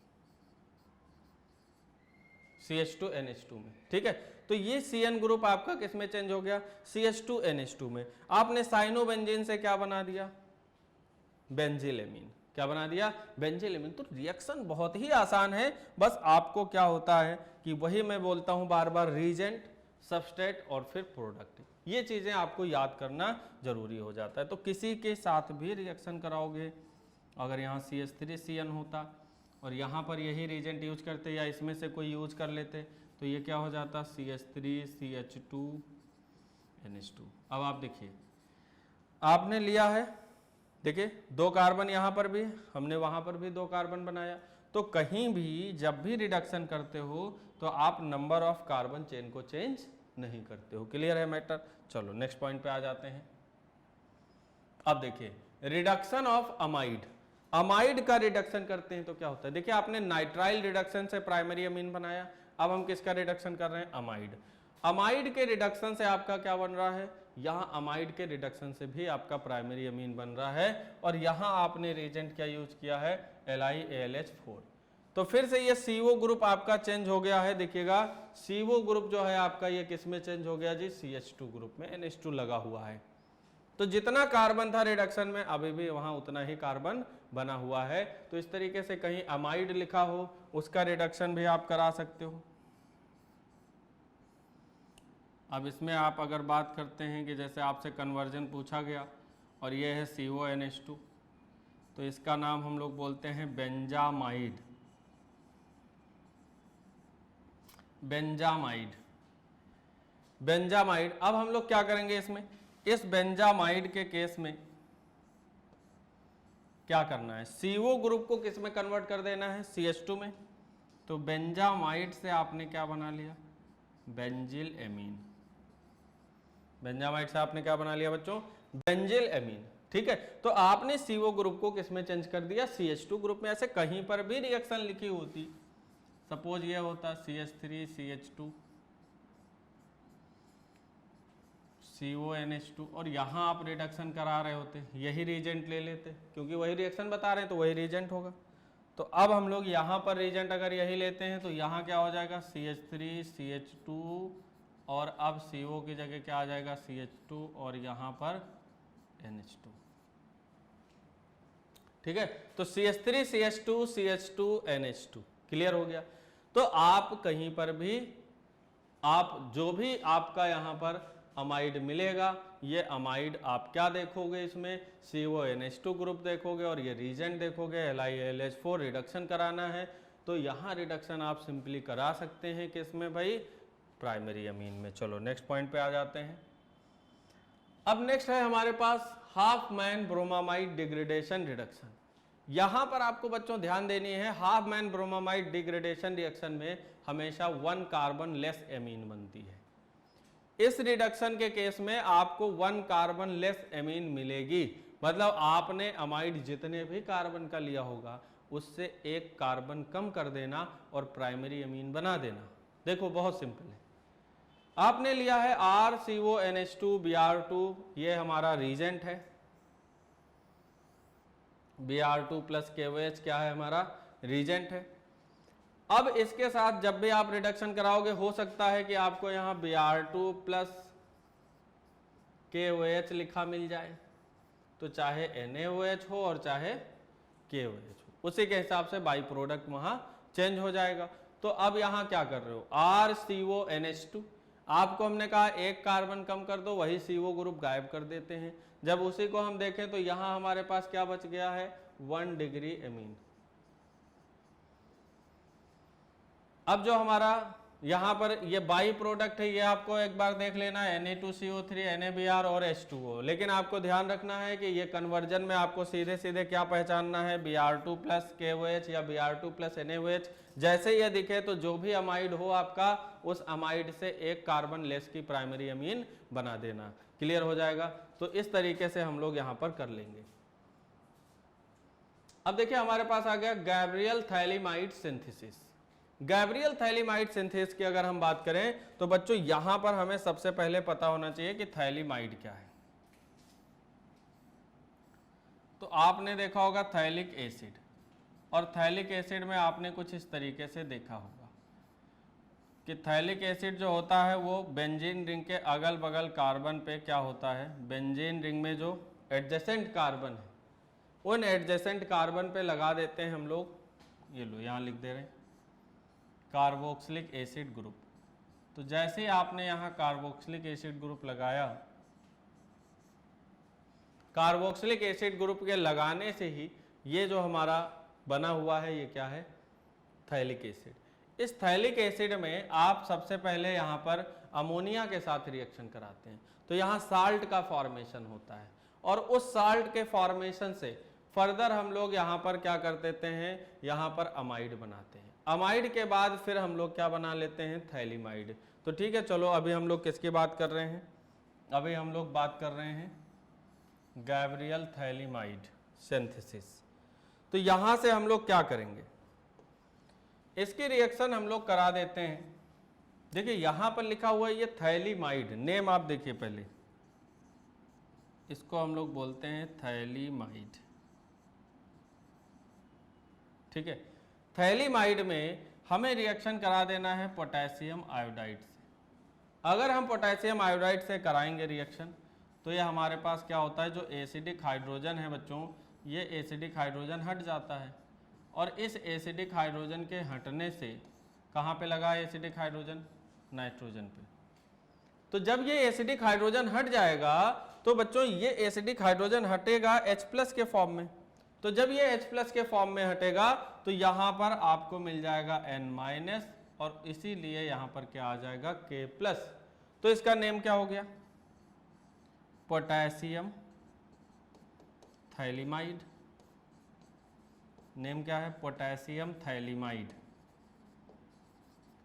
CH2NH2 में। ठीक है, तो ये CN ग्रुप आपका किसमें चेंज हो गया? CH2NH2 में। आपने साइनोबेंजीन से क्या बना दिया? बेंजिलेमीन। क्या बना दिया? बेंजिलेमीन। तो रिएक्शन बहुत ही आसान है, बस आपको क्या होता है कि वही मैं बोलता हूं बार बार, रीजेंट, सबस्ट्रेट और फिर प्रोडक्ट, ये चीजें आपको याद करना जरूरी हो जाता है। तो किसी के साथ भी रिएक्शन कराओगे, अगर यहाँ CH3CN होता और यहाँ पर यही रीजेंट यूज करते, या इसमें से कोई यूज कर लेते, तो ये क्या हो जाता? CH3CH2NH2। अब आप देखिए, आपने लिया है, देखिए 2 कार्बन यहाँ पर भी, हमने वहाँ पर भी 2 कार्बन बनाया। तो कहीं भी जब भी रिडक्शन करते हो तो आप नंबर ऑफ कार्बन चेन को चेंज नहीं करते हो। क्लियर है मैटर? चलो नेक्स्ट पॉइंट पे आ जाते हैं। अब देखिए रिडक्शन ऑफ अमाइड। अमाइड का रिडक्शन करते हैं तो क्या होता है? देखिए आपने नाइट्राइल रिडक्शन से प्राइमरी अमीन बनाया, अब हम किसका रिडक्शन कर रहे हैं? अमाइड। अमाइड के रिडक्शन से आपका क्या बन रहा है? यहाँ अमाइड के रिडक्शन से भी आपका प्राइमरी अमीन बन रहा है, और यहाँ आपने रिएजेंट क्या यूज किया है? LiAlH4। तो फिर से ये CO ग्रुप आपका चेंज हो गया है। देखिएगा CO ग्रुप जो है आपका ये किस में चेंज हो गया जी? CH2 ग्रुप में NH2 लगा हुआ है। तो जितना कार्बन था रिडक्शन में, अभी भी वहां उतना ही कार्बन बना हुआ है। तो इस तरीके से कहीं अमाइड लिखा हो उसका रिडक्शन भी आप करा सकते हो। अब इसमें आप अगर बात करते हैं कि जैसे आपसे कन्वर्जन पूछा गया और ये है CONH2, तो इसका नाम हम लोग बोलते हैं बेंजामाइड। Benzamide, benzamide. अब हम लोग क्या करेंगे इसमें? इस बेंजामाइड के केस में क्या करना है? CO ग्रुप को किस में कन्वर्ट कर देना है? CH2 में। तो बेंजामाइड से आपने क्या बना लिया? Benzyl amine. बेंजामाइड से आपने क्या बना लिया बच्चों? Benzyl amine. ठीक है, तो आपने CO ग्रुप को किस में चेंज कर दिया? CH2 ग्रुप में। ऐसे कहीं पर भी रिएक्शन लिखी होती, सपोज ये होता CH3CH2 CONH2 और यहाँ आप रिडक्शन करा रहे होते, यही रिएजेंट ले लेते, क्योंकि वही रिएक्शन बता रहे हैं तो वही रिएजेंट होगा। तो अब हम लोग यहाँ पर रिएजेंट अगर यही लेते हैं तो यहाँ क्या हो जाएगा CH3 CH2 और अब CO की जगह क्या आ जाएगा CH2 और यहाँ पर NH2। ठीक है, तो CH3 CH2 CH2 NH2 clear हो गया। तो आप कहीं पर भी आप जो भी आपका यहाँ पर अमाइड मिलेगा, ये अमाइड आप क्या देखोगे, इसमें CONH2 ग्रुप देखोगे और ये रीजेंट देखोगे, LiAlH4 रिडक्शन कराना है। तो यहाँ रिडक्शन आप सिंपली करा सकते हैं किसमें भाई, प्राइमरी अमीन में। चलो नेक्स्ट पॉइंट पे आ जाते हैं। अब नेक्स्ट है हमारे पास Hofmann bromamide degradation reduction. यहां पर आपको बच्चों ध्यान देनी है, Hofmann bromamide degradation reaction में हमेशा 1 कार्बन लेस एमीन बनती है। इस रिडक्शन के केस में आपको 1 कार्बन लेस एमीन मिलेगी, मतलब आपने अमाइड जितने भी कार्बन का लिया होगा उससे 1 कार्बन कम कर देना और प्राइमरी अमीन बना देना। देखो बहुत सिंपल है, आपने लिया है RCONH2 Br2, ये हमारा रीजेंट है, Br2 प्लस KOH क्या है हमारा रीजेंट है। अब इसके साथ जब भी आप रिडक्शन कराओगे हो सकता है कि आपको यहाँ Br2 प्लस KOH लिखा मिल जाए, तो चाहे NaOH हो और चाहे KOH हो, उसी के हिसाब से बाई प्रोडक्ट वहां चेंज हो जाएगा। तो अब यहाँ क्या कर रहे हो, RCONH2, आपको हमने कहा 1 कार्बन कम कर दो, वही CO ग्रुप गायब कर देते हैं। जब उसी को हम देखें तो यहां हमारे पास क्या बच गया है, 1 डिग्री एमीन। अब जो हमारा यहां पर ये बाई प्रोडक्ट है, ये आपको एक बार देख लेना है, Na2CO3 NaBr और H2O। लेकिन आपको ध्यान रखना है कि ये कन्वर्जन में आपको सीधे सीधे क्या पहचानना है, Br2 प्लस KOH या Br2 प्लस NaOH। जैसे ये दिखे तो जो भी अमाइड हो आपका, उस अमाइड से 1 कार्बन लेस की प्राइमरी अमीन बना देना। क्लियर हो जाएगा। तो इस तरीके से हम लोग यहां पर कर लेंगे। अब देखिए हमारे पास आ गया Gabriel phthalimide synthesis. Gabriel phthalimide synthesis की अगर हम बात करें तो बच्चों यहां पर हमें सबसे पहले पता होना चाहिए कि थैलीमाइड क्या है। तो आपने देखा होगा थैलिक एसिड, और थैलिक एसिड में आपने कुछ इस तरीके से देखा होगा कि थैलिक एसिड जो होता है वो बेंजीन रिंग के अगल बगल कार्बन पे क्या होता है, बेंजीन रिंग में जो एडजेसेंट कार्बन है उन एडजेसेंट कार्बन पे लगा देते हैं हम लोग, ये लो यहाँ लिख दे रहे हैं, कार्बोक्सिलिक एसिड ग्रुप। तो जैसे ही आपने यहाँ कार्बोक्सिलिक एसिड ग्रुप लगाया, कार्बोक्सिलिक एसिड ग्रुप के लगाने से ही ये जो हमारा बना हुआ है ये क्या है, थैलिक एसिड। इस थैलिक एसिड में आप सबसे पहले यहाँ पर अमोनिया के साथ रिएक्शन कराते हैं, तो यहाँ साल्ट का फॉर्मेशन होता है, और उस साल्ट के फॉर्मेशन से फर्दर हम लोग यहाँ पर क्या कर देते हैं, यहाँ पर अमाइड बनाते हैं। अमाइड के बाद फिर हम लोग क्या बना लेते हैं, थैलीमाइड। तो ठीक है, चलो अभी हम लोग किसकी बात कर रहे हैं, अभी हम लोग बात कर रहे हैं गैब्रियल थैलीमाइड सिंथेसिस। तो यहाँ से हम लोग क्या करेंगे, इसकी रिएक्शन हम लोग करा देते हैं। देखिए यहाँ पर लिखा हुआ है ये थैलीमाइड, नेम आप देखिए पहले, इसको हम लोग बोलते हैं थैलीमाइड। ठीक है, थैलीमाइड में हमें रिएक्शन करा देना है पोटेशियम आयोडाइड से। अगर हम पोटेशियम आयोडाइड से कराएंगे रिएक्शन तो ये हमारे पास क्या होता है, जो एसिडिक हाइड्रोजन है बच्चों, ये एसिडिक हाइड्रोजन हट जाता है, और इस एसिडिक हाइड्रोजन के हटने से कहाँ पे लगा है एसिडिक हाइड्रोजन, नाइट्रोजन पे। तो जब ये एसिडिक हाइड्रोजन हट जाएगा तो बच्चों ये एसिडिक हाइड्रोजन हटेगा H+ के फॉर्म में। तो जब ये H+ के फॉर्म में हटेगा तो यहाँ पर आपको मिल जाएगा N-, और इसीलिए यहाँ पर क्या आ जाएगा K+। तो इसका नेम क्या हो गया, पोटेशियम थैलीमाइड। नेम क्या है, पोटेशियम थैलीमाइड।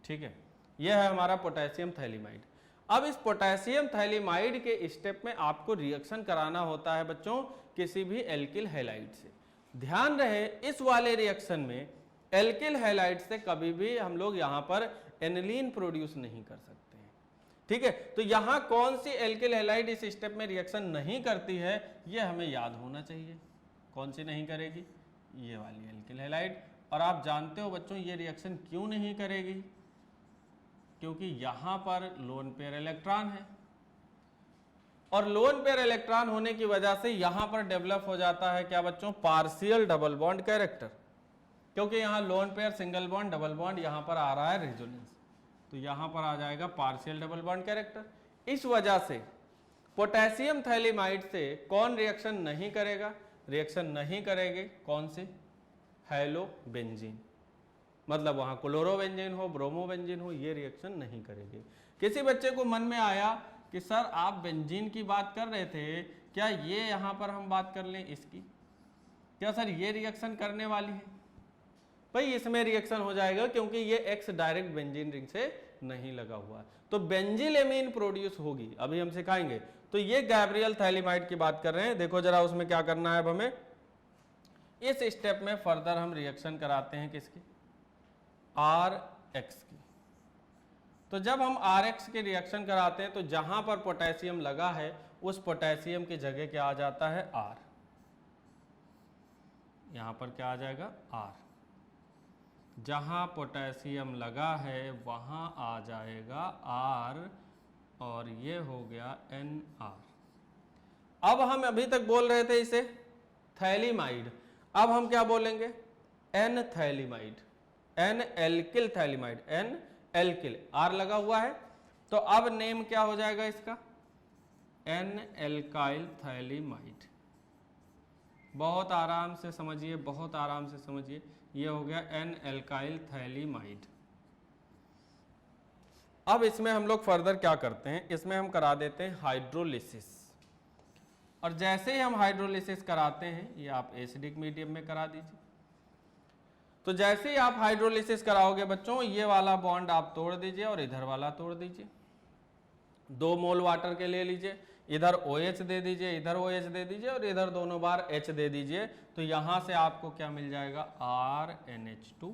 ठीक है, यह है हमारा पोटेशियम थैलीमाइड। अब इस पोटेशियम थैलीमाइड के स्टेप में आपको रिएक्शन कराना होता है बच्चों किसी भी एल्किल हैलाइड से। ध्यान रहे इस वाले रिएक्शन में एल्किल हैलाइड से कभी भी हम लोग यहाँ पर एनिलीन प्रोड्यूस नहीं कर सकते हैं। ठीक है। तो यहां कौन सी एल्किल हैलाइड इस स्टेप में रिएक्शन नहीं करती है, ये हमें याद होना चाहिए। कौन सी नहीं करेगी? ये वाली एल्किल हैलाइड। और आप जानते हो बच्चों ये रिएक्शन क्यों नहीं करेगी? क्योंकि यहां पर लोन पेयर इलेक्ट्रॉन है, और लोन पेयर इलेक्ट्रॉन होने की वजह से यहां पर डेवलप हो जाता है क्या बच्चों? Partial double bond character. क्योंकि यहां lone pair single bond double bond यहां पर आ रहा है रेजोनेंस, तो यहां पर आ जाएगा पार्शियल डबल बॉन्ड कैरेक्टर। इस वजह से पोटेशियम थैलिमाइड से कौन रिएक्शन नहीं करेगा? रिएक्शन नहीं करेंगे कौन से? हैलोबेंजीन। मतलब वहां क्लोरोबेंजीन हो, ब्रोमोबेंजीन हो, ये रिएक्शन नहीं करेगी। किसी बच्चे को मन में आया कि सर आप बेंजीन की बात कर रहे थे, क्या ये यहां पर हम बात कर लें इसकी? क्या सर ये रिएक्शन करने वाली है? भाई इसमें रिएक्शन हो जाएगा क्योंकि ये एक्स डायरेक्ट बेंजीन रिंग से नहीं लगा हुआ है, तो बेंजिलेमीन प्रोड्यूस होगी, अभी हम सिखाएंगे। तो ये गैब्रियल थैलिमाइड की बात कर रहे हैं। देखो जरा उसमें क्या करना है अब हमें। इस स्टेप में फर्दर हम रिएक्शन कराते हैं किसकी? RX की। तो जब हम RX की रिएक्शन कराते हैं तो जहां पर पोटेशियम लगा है उस पोटेशियम की जगह क्या आ जाता है? R। यहां पर क्या आ जाएगा? R। जहां पोटेशियम लगा है वहां आ जाएगा R, और ये हो गया NR। अब हम अभी तक बोल रहे थे इसे थैलिमाइड, अब हम क्या बोलेंगे? N phthalimide, N alkyl phthalimide, N alkyl, R लगा हुआ है, तो अब नेम क्या हो जाएगा इसका? N alkyl phthalimide. बहुत आराम से समझिए, बहुत आराम से समझिए, ये हो गया N एल्काइल थैलिमाइड। अब इसमें हम लोग फर्दर क्या करते हैं? इसमें हम करा देते हैं हाइड्रोलिसिस, और जैसे ही हम हाइड्रोलिसिस कराते हैं, ये आप एसिडिक मीडियम में करा दीजिए। तो जैसे ही आप हाइड्रोलिसिस कराओगे बच्चों, ये वाला बॉन्ड आप तोड़ दीजिए और इधर वाला तोड़ दीजिए। 2 मोल वाटर के ले लीजिए, इधर OH दे दीजिए, इधर OH दे दीजिए, और इधर दोनों बार H दे दीजिए। तो यहां से आपको क्या मिल जाएगा? RNH2।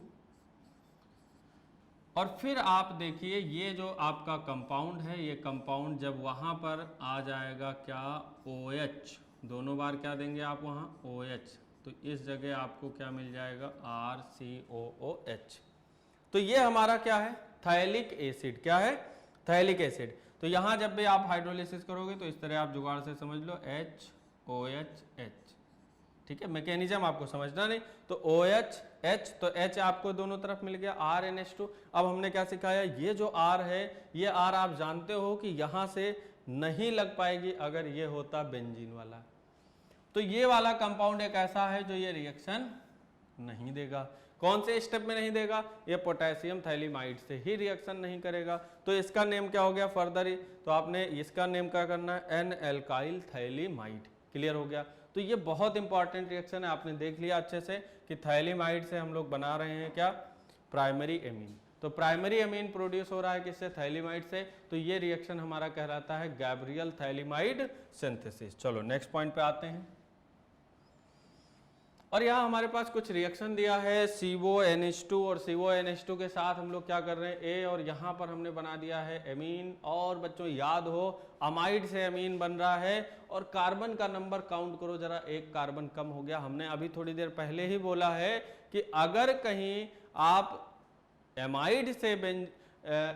और फिर आप देखिए ये जो आपका कंपाउंड है, ये कंपाउंड जब वहां पर आ जाएगा क्या? OH। दोनों बार क्या देंगे आप वहां? OH। तो इस जगह आपको क्या मिल जाएगा? RCOOH। तो ये हमारा क्या है? Phthalic acid. क्या है? Phthalic acid. तो यहां जब भी आप हाइड्रोलिसिस करोगे तो इस तरह आप जुगाड़ से समझ लो HOHH। ठीक है, मैकेनिज्म आपको समझना नहीं। तो OH H, तो H आपको दोनों तरफ मिल गया, RNH2। अब हमने क्या सिखाया? ये जो R है, ये R आप जानते हो कि यहां से नहीं लग पाएगी अगर ये होता बेंजीन वाला। तो ये वाला कंपाउंड एक ऐसा है जो ये रिएक्शन नहीं देगा। कौन से स्टेप में नहीं देगा? ये पोटेशियम थैलिमाइड से ही रिएक्शन नहीं करेगा। तो इसका नेम क्या हो गया फर्दर ही? तो आपने इसका नेम क्या करना है? N alkyl phthalimide. क्लियर हो गया? तो ये बहुत इंपॉर्टेंट रिएक्शन है, आपने देख लिया अच्छे से कि थैलिमाइड से हम लोग बना रहे हैं क्या? Primary amine. तो प्राइमरी एमीन प्रोड्यूस हो रहा है किससे? थैलिमाइड से। तो ये रिएक्शन हमारा कहलाता है गैब्रियल थैलिमाइड सिंथेसिस। चलो नेक्स्ट पॉइंट पे आते हैं। और यहाँ हमारे पास कुछ रिएक्शन दिया है CONH2, और CONH2 के साथ हम लोग क्या कर रहे हैं? A, और यहाँ पर हमने बना दिया है एमीन। और बच्चों याद हो अमाइड से एमीन बन रहा है, और कार्बन का नंबर काउंट करो जरा, 1 कार्बन कम हो गया। हमने अभी थोड़ी देर पहले ही बोला है कि अगर कहीं आप एमाइड से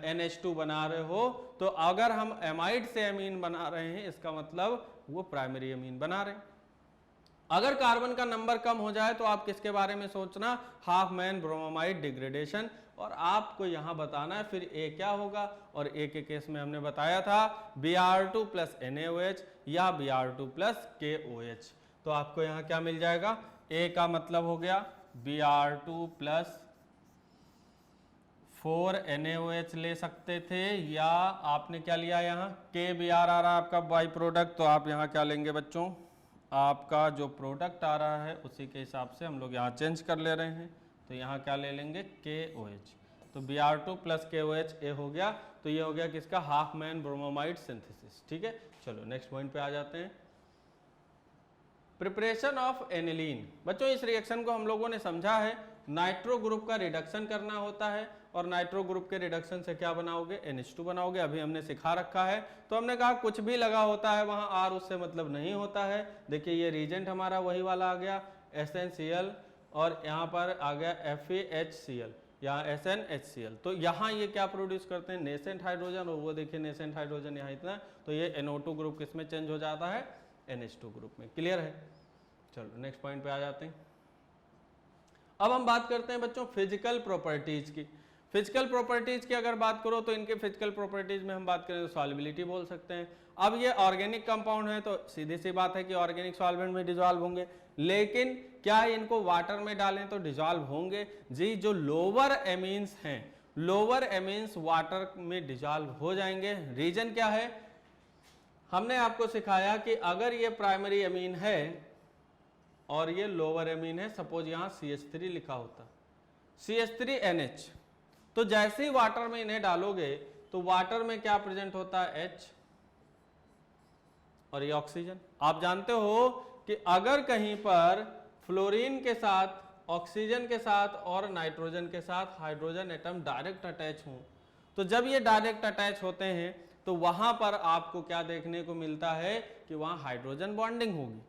NH2 बना रहे हो, तो अगर हम एमाइड से एमीन बना रहे हैं इसका मतलब वो प्राइमरी एमीन बना रहे हैं। अगर कार्बन का नंबर कम हो जाए तो आप किसके बारे में सोचना? Half man bromide degradation. और आपको यहां बताना है फिर A क्या होगा, और A के केस में हमने बताया था Br2 + NaOH या Br2 + KOH। तो आपको यहां क्या मिल जाएगा? A का मतलब हो गया Br2 + 4 NaOH ले सकते थे, या आपने क्या लिया यहाँ KBr आ रहा है आपका बाई प्रोडक्ट, तो आप यहाँ क्या लेंगे बच्चों? आपका जो प्रोडक्ट आ रहा है उसी के हिसाब से हम लोग यहाँ चेंज कर ले रहे हैं। तो यहाँ क्या ले लेंगे? KOH। तो Br2 + KOH A हो गया। तो ये हो गया किसका? Half man bromide synthesis. ठीक है, चलो नेक्स्ट पॉइंट पे आ जाते हैं। Preparation of aniline. बच्चों इस रिएक्शन को हम लोगों ने समझा है, नाइट्रो ग्रुप का रिडक्शन करना होता है और नाइट्रो ग्रुप के रिडक्शन से क्या बनाओगे, NH2 बनाओगे। अभी हमने सिखा रखा है। तो हमने कहा कुछ भी लगा होता है वहां R उससे मतलब नहीं होता है। देखिए ये रीजेंट हमारा वही वाला आ गया SnCl और यहाँ पर आ गया FeHCl, यहाँ SnHCl। तो यहाँ ये क्या प्रोड्यूस करते हैं, नेसेंट हाइड्रोजन, और वो देखिए नेसेंट हाइड्रोजन यहाँ इतना, तो ये NO2 ग्रुप किसमें चेंज हो जाता है, NH2 ग्रुप में। क्लियर है। चलो नेक्स्ट पॉइंट पे आ जाते हैं। अब हम बात करते हैं बच्चों फिजिकल प्रॉपर्टीज की। फिजिकल प्रॉपर्टीज की अगर बात करो तो इनके फिजिकल प्रॉपर्टीज में हम बात करें तो सॉल्युबिलिटी बोल सकते हैं। अब ये ऑर्गेनिक कंपाउंड है तो सीधी सी बात है कि ऑर्गेनिक सॉल्वेंट में डिजॉल्व होंगे, लेकिन क्या इनको वाटर में डालें तो डिजॉल्व होंगे जी। जो लोअर एमीन्स हैं, लोअर एमीन्स वाटर में डिजॉल्व हो जाएंगे। रीजन क्या है, हमने आपको सिखाया कि अगर ये प्राइमरी एमीन है और ये लोअर एमीन है, सपोज यहां CH3 लिखा होता, CH3NH, तो जैसे ही वाटर में इन्हें डालोगे तो वाटर में क्या प्रेजेंट होता है, H और ये ऑक्सीजन। आप जानते हो कि अगर कहीं पर फ्लोरीन के साथ, ऑक्सीजन के साथ और नाइट्रोजन के साथ हाइड्रोजन एटम डायरेक्ट अटैच हों, तो जब ये डायरेक्ट अटैच होते हैं तो वहां पर आपको क्या देखने को मिलता है कि वहां हाइड्रोजन बॉन्डिंग होगी।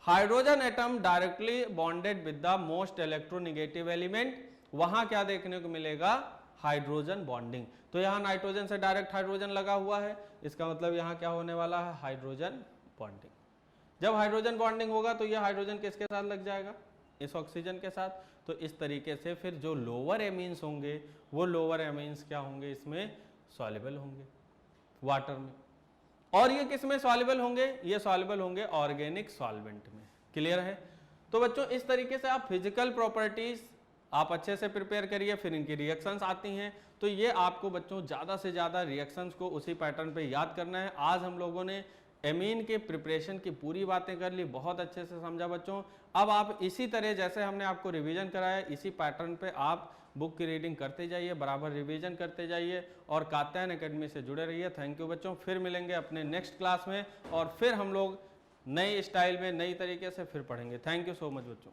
Hydrogen atom directly bonded with the most electronegative element, वहां क्या देखने को मिलेगा, हाइड्रोजन बॉन्डिंग। तो यहाँ नाइट्रोजन से डायरेक्ट हाइड्रोजन लगा हुआ है, इसका मतलब यहाँ क्या होने वाला है, हाइड्रोजन बॉन्डिंग। जब हाइड्रोजन बॉन्डिंग होगा तो यह हाइड्रोजन किसके साथ लग जाएगा, इस ऑक्सीजन के साथ। तो इस तरीके से फिर जो लोअर एमीन्स होंगे वो लोअर एमीन्स क्या होंगे, इसमें सॉल्युबल होंगे वाटर में। और ये किस में सॉल्युबल होंगे, ये सॉल्युबल होंगे ऑर्गेनिक सॉल्वेंट में। क्लियर है। तो बच्चों इस तरीके से आप फिजिकल प्रॉपर्टीज आप अच्छे से प्रिपेयर करिए, फिर इनकी रिएक्शंस आती हैं। तो ये आपको बच्चों ज़्यादा से ज़्यादा रिएक्शंस को उसी पैटर्न पे याद करना है। आज हम लोगों ने एमीन के प्रिपरेशन की पूरी बातें कर ली, बहुत अच्छे से समझा बच्चों। अब आप इसी तरह जैसे हमने आपको रिवीजन कराया, इसी पैटर्न पे आप बुक की रीडिंग करते जाइए, बराबर रिवीजन करते जाइए और कात्यायन एकेडमी से जुड़े रहिए। थैंक यू बच्चों। फिर मिलेंगे अपने नेक्स्ट क्लास में और फिर हम लोग नई स्टाइल में नई तरीके से फिर पढ़ेंगे। थैंक यू सो मच बच्चों।